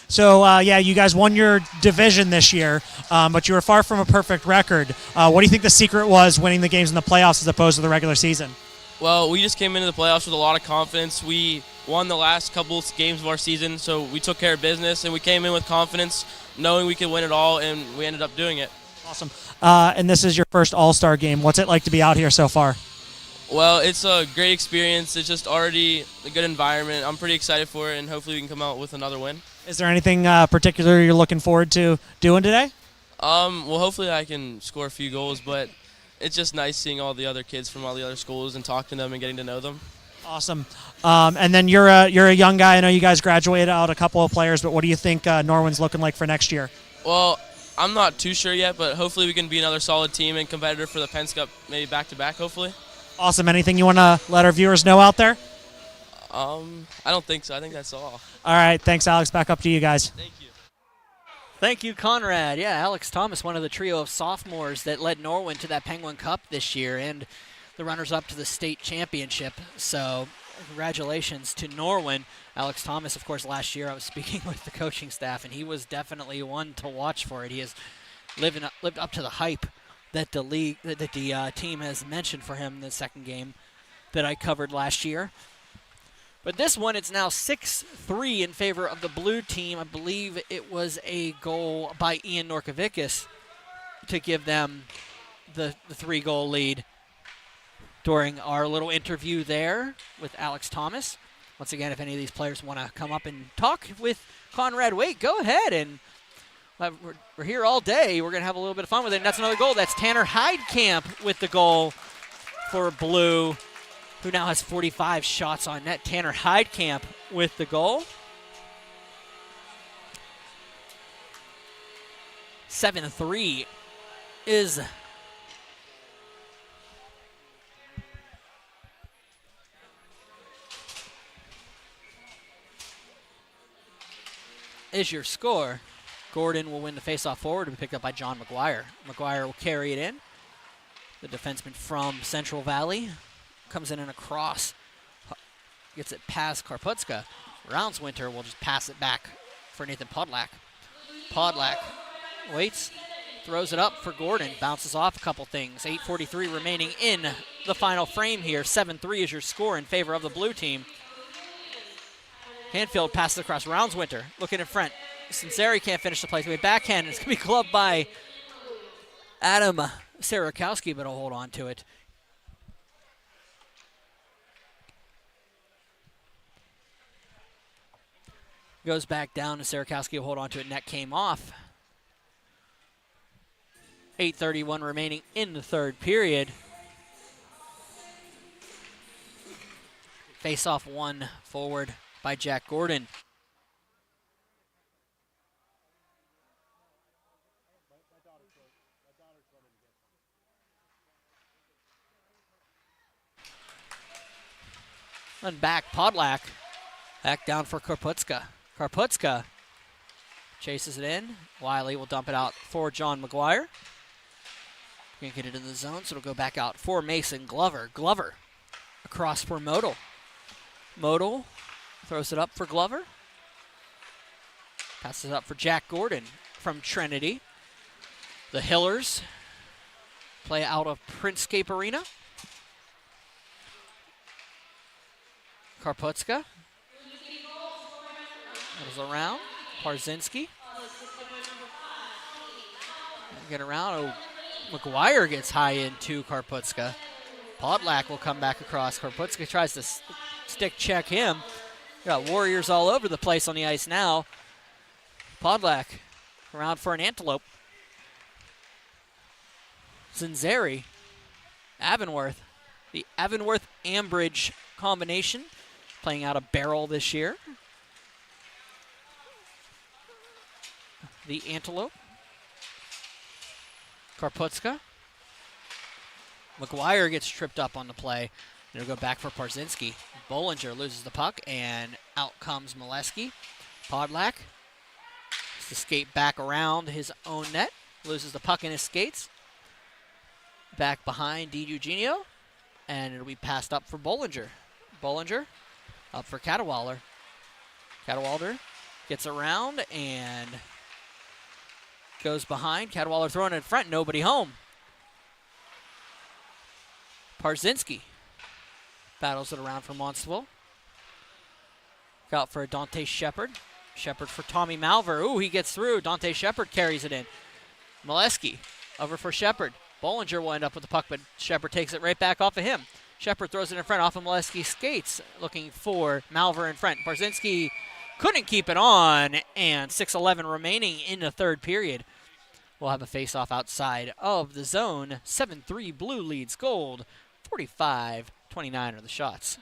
So, yeah, you guys won your division this year, but you were far from a perfect record. What do you think the secret was winning the games in the playoffs as opposed to the regular season? Well, we just came into the playoffs with a lot of confidence. We won the last couple games of our season, so we took care of business, and we came in with confidence, knowing we could win it all, and we ended up doing it. Awesome. And this is your first All-Star game. What's it like to be out here so far? Well, it's a great experience. It's just already a good environment. I'm pretty excited for it, and hopefully we can come out with another win. Is there anything particular you're looking forward to doing today? Well, hopefully I can score a few goals, but it's just nice seeing all the other kids from all the other schools and talking to them and getting to know them. Awesome. And then you're a young guy. I know you guys graduated out a couple of players, but what do you think Norwin's looking like for next year? Well, I'm not too sure yet, but hopefully we can be another solid team and competitor for the Penn's Cup, maybe back-to-back, hopefully. Awesome. Anything you want to let our viewers know out there? I don't think so. I think that's all. All right. Thanks, Alex. Back up to you guys. Thank you. Thank you, Conrad. Yeah, Alex Thomas, one of the trio of sophomores that led Norwin to that Penguin Cup this year and the runners-up to the state championship. So congratulations to Norwin. Alex Thomas, of course, last year I was speaking with the coaching staff, and he was definitely one to watch for it. He has lived up to the hype that the team has mentioned for him in the second game that I covered last year. But this one, it's now 6-3 in favor of the blue team. I believe it was a goal by Ian Norkovicus to give them the 3-goal lead during our little interview there with Alex Thomas. Once again, if any of these players want to come up and talk with Conrad Waite, go ahead. And we're here all day. We're going to have a little bit of fun with it. And that's another goal. That's Tanner Heidkamp with the goal for blue, who now has 45 shots on net. Tanner Heidkamp with the goal. 7-3 is your score. Gordon will win the faceoff forward to be picked up by John McGuire. McGuire will carry it in. The defenseman from Central Valley comes in and across. Gets it past Karputska. Roundswinter will just pass it back for Nathan Podlak. Podlak waits, throws it up for Gordon. Bounces off a couple things. 8:43 remaining in the final frame here. 7-3 is your score in favor of the blue team. Hanfield passes across Roundswinter. Looking in front. Sinceri can't finish the play. It's going to be backhand. It's going to be gloved by Adam Sarakowski, but he'll hold on to it. Goes back down, and Sarakowski will hold on to it. Net came off. 8:31 remaining in the third period. Face-off one forward by Jack Gordon. And back, Podlak. Back down for Karputska. Karputska chases it in. Wiley will dump it out for John McGuire. Can't get it in the zone, so it'll go back out for Mason Glover. Glover across for Modal. Modal throws it up for Glover. Passes it up for Jack Gordon from Trinity. The Hillers play out of Princescape Arena. Karputska goes around. Parzinski. Get around. Oh, McGuire gets high into Karputska. Podlak will come back across. Karputska tries to stick check him. Got Warriors all over the place on the ice now. Podlak around for an Antelope. Zinzeri. Avonworth. The Avonworth-Ambridge combination playing out of Barrel this year. The Antelope. Karputska. McGuire gets tripped up on the play. It'll go back for Parzinski. Bollinger loses the puck, and out comes Molesky. Podlak has to skate back around his own net. Loses the puck in his skates. Back behind Di Eugenio, and it'll be passed up for Bollinger. Bollinger up for Cadwallader. Cadwallader gets around and goes behind. Cadwallader throwing it in front, nobody home. Parzinski battles it around for Monstville. Out for Dante Shepard. Shepard for Tommy Malver. Ooh, he gets through. Dante Shepard carries it in. Molesky over for Shepard. Bollinger will end up with the puck, but Shepard takes it right back off of him. Shepard throws it in front off of Molesky's skates, looking for Malver in front. Parzinski couldn't keep it on, and 6:11 remaining in the third period. We'll have a face-off outside of the zone. 7-3 Blue leads Gold. 45-29 are the shots.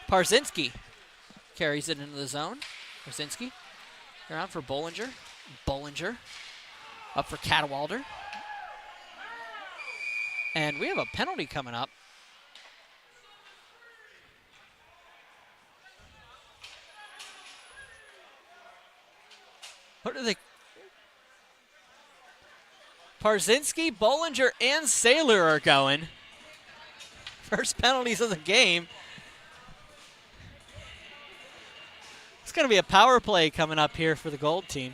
Parzinski carries it into the zone. Parzinski around for Bollinger. Bollinger up for Cadwallader. And we have a penalty coming up. What are they? Parzinski, Bollinger, and Saylor are going. First penalties of the game. It's going to be a power play coming up here for the Gold team.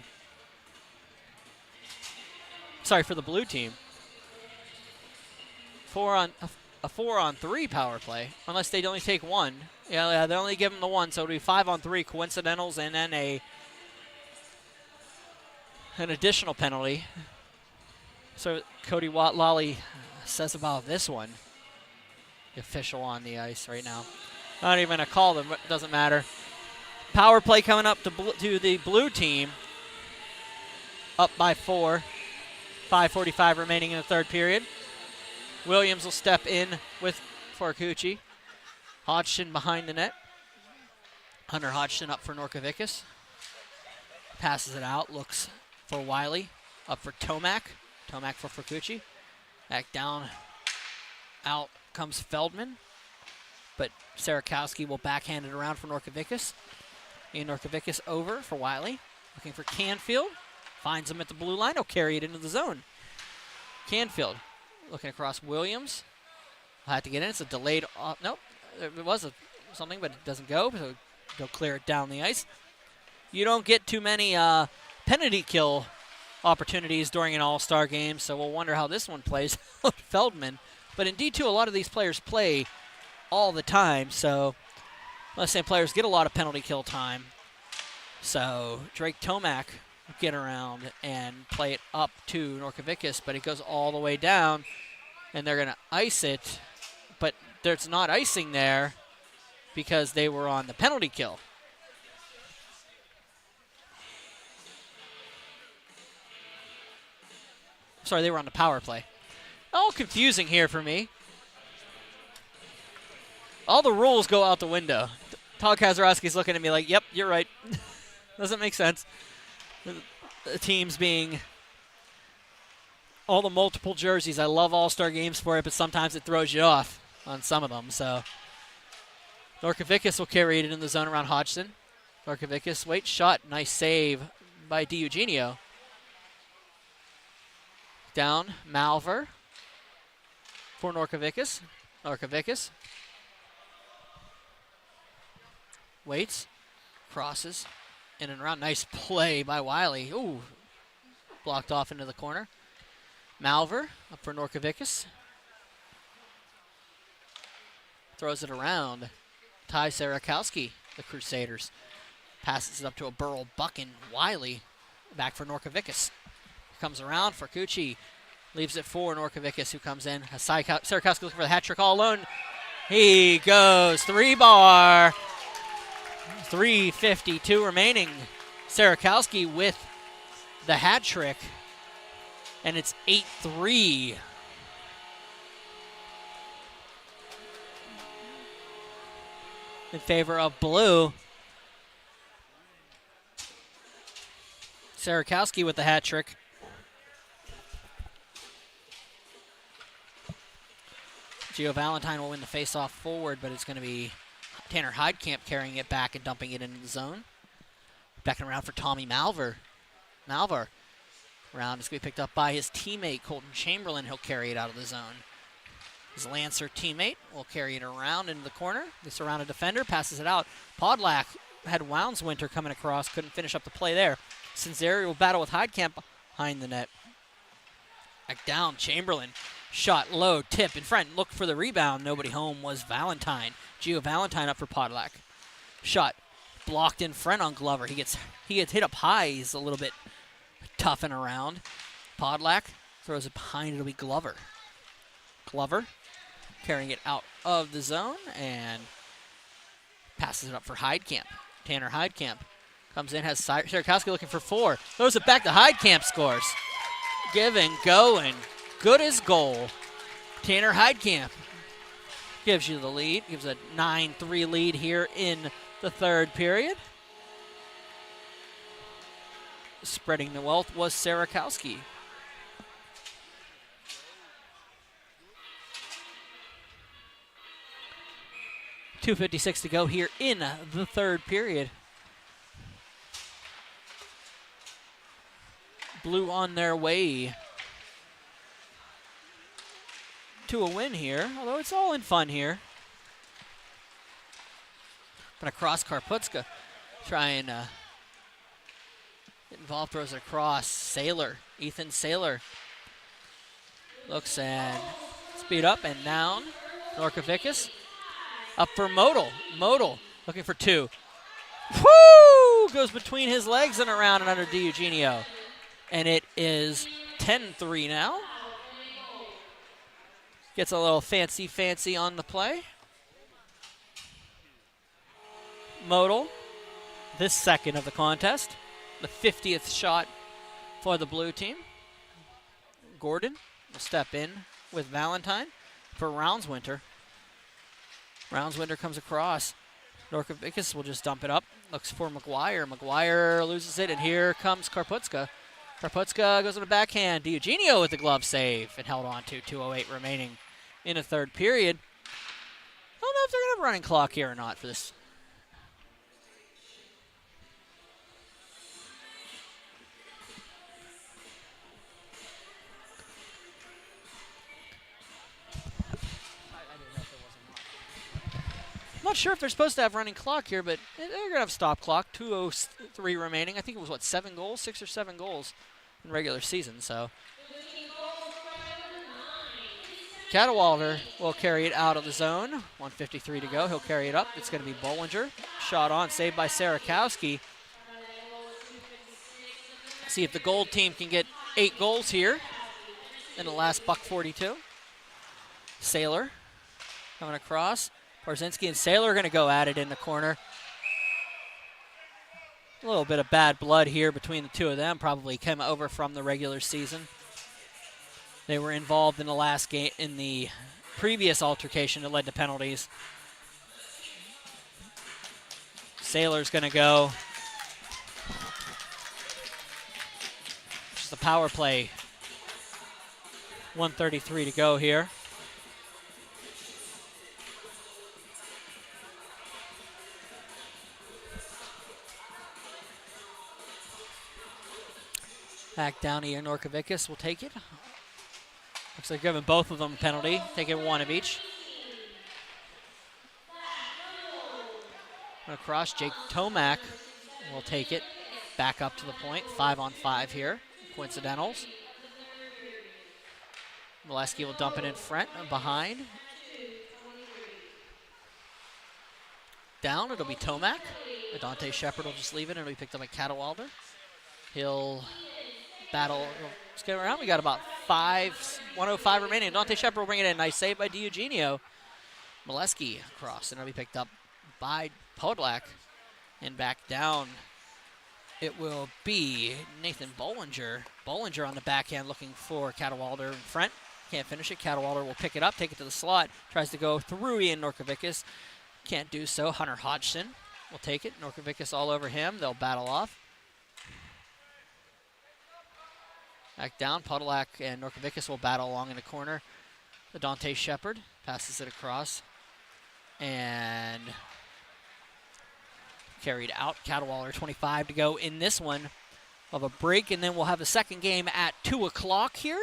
Sorry, for the Blue team. A 4-on-3 power play, unless they only take one. Yeah, they only give them the one, so it'll be 5-on-3 coincidentals and then an additional penalty. So Cody Watt-Lally says about this one. The official on the ice right now. Not even a call, it doesn't matter. Power play coming up to the Blue team. Up by 4. 5:45 remaining in the third period. Williams will step in with Forcucci. Hodgson behind the net. Hunter Hodgson up for Norkovicus. Passes it out, looks for Wiley. Up for Tomac. Tomac for Forcucci. Back down. Out comes Feldman. But Sarakowski will backhand it around for Norkovicus. And Norkovicus over for Wiley. Looking for Canfield. Finds him at the blue line. He'll carry it into the zone. Canfield looking across Williams. I'll have to get in. It's a delayed. Nope. It was something, but it doesn't go. So they'll clear it down the ice. You don't get too many penalty kill opportunities during an all-star game, so we'll wonder how this one plays. Feldman. But in D2, a lot of these players play all the time, so let's say players get a lot of penalty kill time. So Drake Tomac will get around and play it up to Norkovicus, but it goes all the way down, and they're going to ice it, but there's not icing there because they were on the penalty kill. Sorry, they were on the power play. All confusing here for me. All the rules go out the window. Todd Kazarowski's looking at me like, yep, you're right. Doesn't make sense. The teams being all the multiple jerseys. I love all-star games for it, but sometimes it throws you off on some of them. So Norkovicus will carry it in the zone around Hodgson. Norkovicus, wait, shot. Nice save by DiEugenio. Down, Malver for Norkovicus. Norkovicus waits, crosses, in and around. Nice play by Wiley. Ooh, blocked off into the corner. Malver up for Norkovicus. Throws it around. Ty Sarakowski, the Crusaders. Passes it up to a Burl Buckin. Wiley back for Norkovicus. Comes around for Cucci. Leaves it for Norkovicus, who comes in. Sarakowski looking for the hat trick all alone. He goes 3-bar. 3:52 remaining. Sarakowski with the hat trick. And it's 8-3. In favor of blue. Sarakowski with the hat trick. Gio Valentine will win the face-off forward, but it's going to be Tanner Heidkamp carrying it back and dumping it into the zone. Backing around for Tommy Malver. Malver. Round is going to be picked up by his teammate, Colton Chamberlain. He'll carry it out of the zone. His Lancer teammate will carry it around into the corner. They surround a defender, passes it out. Podlack had Wownswinter coming across, couldn't finish up the play there. Sinceri will battle with Heidkamp behind the net. Back down, Chamberlain. Shot low, tip in front, looked for the rebound. Nobody home was Valentine. Gio Valentine up for Podlack. Shot blocked in front on Glover. He gets hit up high. He's a little bit tough and around. Podlack throws it behind. It'll be Glover. Glover carrying it out of the zone and passes it up for Heidkamp. Tanner Heidkamp comes in, has Sarakowski looking for 4. Throws it back to Heidkamp, scores. Give and go, and good as goal. Tanner Heidkamp gives you the lead. Gives a 9-3 lead here in the third period. Spreading the wealth was Sarakowski. .256 to go here in the third period. Blue on their way to a win here, although it's all in fun here. But across Karputska, try and get involved, throws it across. Saylor, Ethan Saylor looks and speed up and down. Norkovicus up for Modal. Modal looking for 2. Woo! Goes between his legs and around and under DiEugenio. And it is 10-3 now. Gets a little fancy on the play. Modal, this second of the contest. The 50th shot for the blue team. Gordon will step in with Valentine for Roundswinter. Roundswinter comes across. Norkovicus will just dump it up. Looks for McGuire. McGuire loses it, and here comes Karputska. Karputska goes on a backhand. DiEugenio with the glove save and held on to 2:08 remaining in the third period. I don't know if they're going to have a running clock here or not for this. I'm not sure if they're supposed to have running clock here, but they're going to have stop clock. 2:03 remaining. I think it was, 7 goals? 6 or 7 goals in regular season, so. Cadwalder will carry it out of the zone. 1:53 to go. He'll carry it up. It's going to be Bollinger. Shot on, saved by Sarakowski. See if the gold team can get 8 goals here in the last $1.42. Saylor coming across. Parzinski and Saylor are going to go at it in the corner. A little bit of bad blood here between the two of them. Probably came over from the regular season. They were involved in the last game, in the previous altercation that led to penalties. Sailor's going to go. Just a power play. 1:33 to go here. Back down here, Norkovicus will take it. Looks like giving both of them a penalty, taking one of each. Across, Jake Tomac will take it back up to the point. 5-on-5 here, coincidentals. Molesky will dump it in front and behind. Down, it'll be Tomac. Dante Shepard will just leave it and it'll be picked up by Cadwalder. He'll battle, let's get around. We got about 1:05 remaining. Dante Shepard will bring it in. Nice save by DiEugenio. Molesky across, and it'll be picked up by Podolak. And back down, it will be Nathan Bollinger. Bollinger on the backhand looking for Cadwalder in front. Can't finish it. Cadwalder will pick it up, take it to the slot. Tries to go through Ian Norkovicus. Can't do so. Hunter Hodgson will take it. Norkovicus all over him. They'll battle off. Back down, Podolak and Norkovicus will battle along in the corner. The Dante Shepard passes it across and carried out. Cadwalder 25 to go in this one of a break, and then we'll have the second game at 2 o'clock here.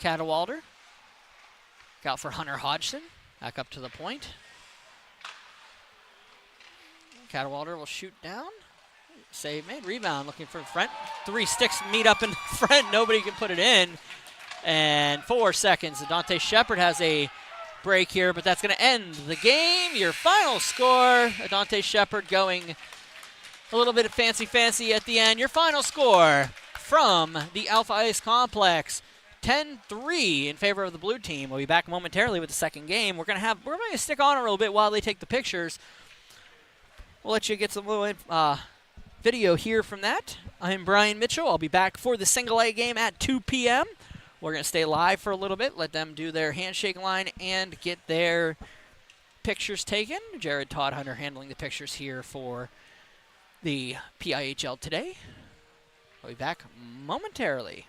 Cadwalder out for Hunter Hodgson, back up to the point. Cadwalder will shoot down. Save made, rebound looking for front. 3 sticks meet up in front, nobody can put it in. And 4 seconds, Dante Shepard has a break here, but that's going to end the game. Your final score, Dante Shepard going a little bit of fancy at the end. Your final score from the Alpha Ice Complex, 10-3 in favor of the blue team. We'll be back momentarily with the second game. We're going to stick on a little bit while they take the pictures. We'll let you get some little video here from that. I'm Brian Mitchell. I'll be back for the single A game at 2 p.m. We're going to stay live for a little bit, let them do their handshake line and get their pictures taken. Jared Todd Hunter handling the pictures here for the PIHL today. I'll be back momentarily.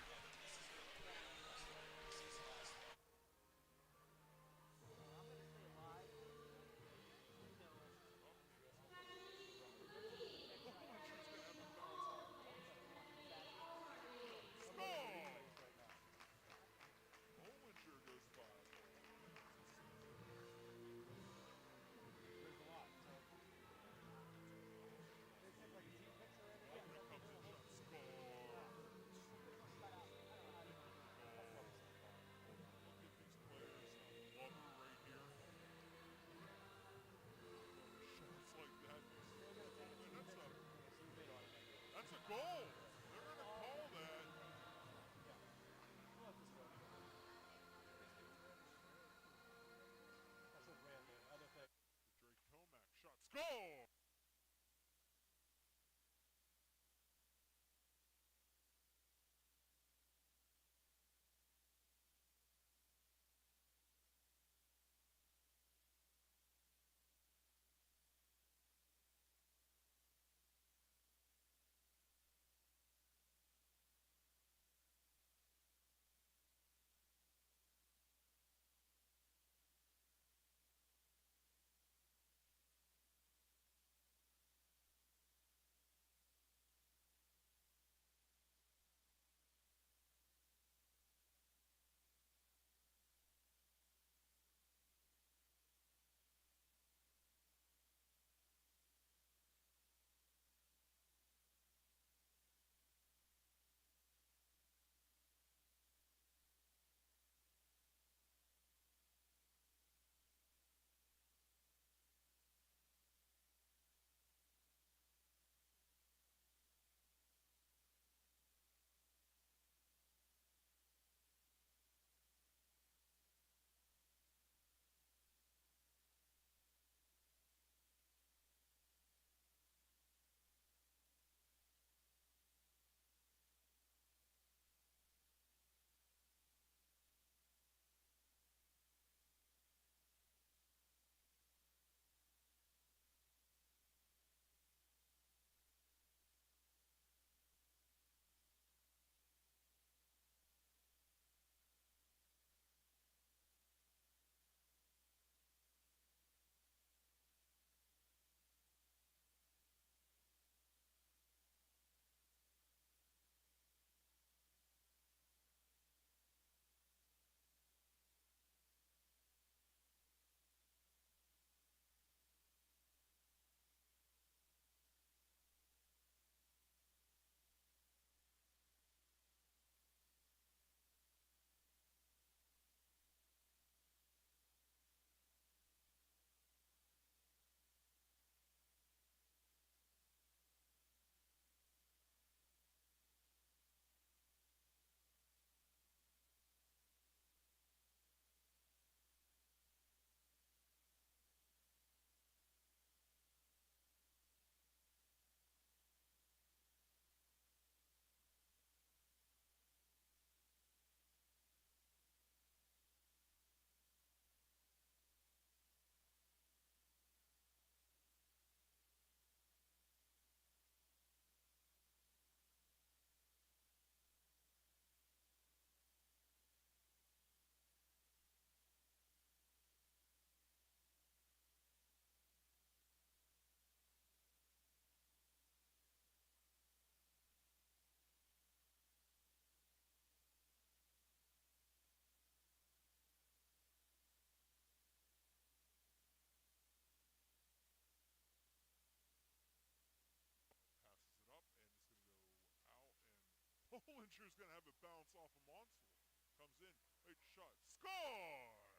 Bollinger's going to have it bounce off of Monsell. Comes in, right shot, scores!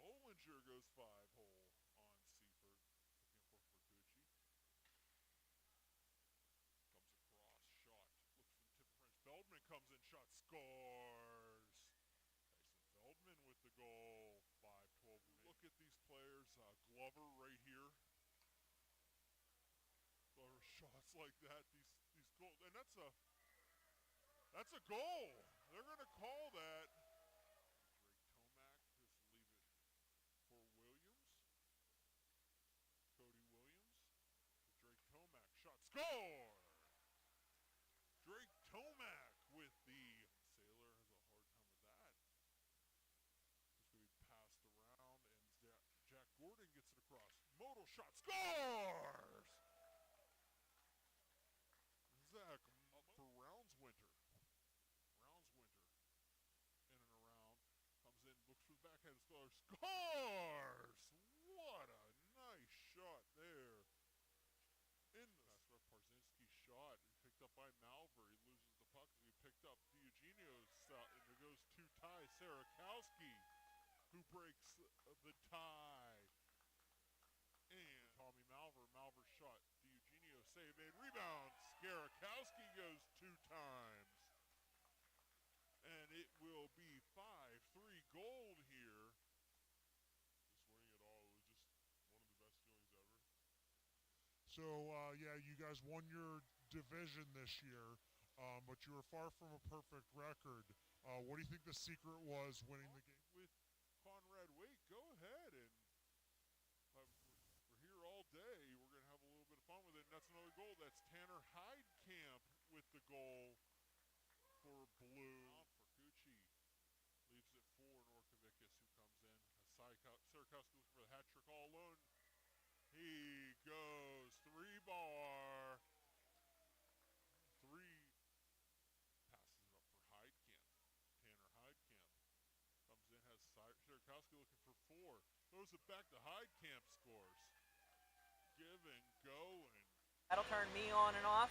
Bollinger goes 5-hole on Seifert. Looking for Gucci. Comes across, shot, looks for the tip of French. Feldman comes in, shot, scores! Tyson Feldman with the goal, 5-12. Look at these players, Glover right here. Glover shots like that, these goals, and that's a goal. They're going to call that. Drake Tomac, just leave it for Williams. Cody Williams. Drake Tomac, shot, score! Drake Tomac with the Sailor has a hard time with that. It's going to be passed around, and Jack Gordon gets it across. Modal shot, scores! Zach up for Rounds-Winter. Rounds-Winter in and around. Comes in, looks for the backhand, scores! What a nice shot there. In the that's what Parzinski shot. Picked up by Malver. He loses the puck. He picked up Diogenio's and there goes 2 ties. Sarakowski, who breaks the tie. And Tommy Malver. Malver shot. Diogenio save made. Rebound. Skarakowski goes 2 times. And it will be 5-3 gold here. Just winning it all was just one of the best feelings ever. So, yeah, you guys won your division this year, but you were far from a perfect record. What do you think the secret was winning the game? With Conrad Wake, go ahead and we're here all day. We're going to have a little bit of fun with it, and that's another goal. That's Tanner Heidkamp with the goal for Blue. For Gucci. Leaves it for Norkovicus, who comes in. Sarakowski looking for the hat trick all alone. He goes 3-bar. 3. Passes it up for Heidkamp. Tanner Heidkamp comes in, has Sarakowski looking for 4. Throws it back to Heidkamp, scores. Giving, going. That'll turn me on and off.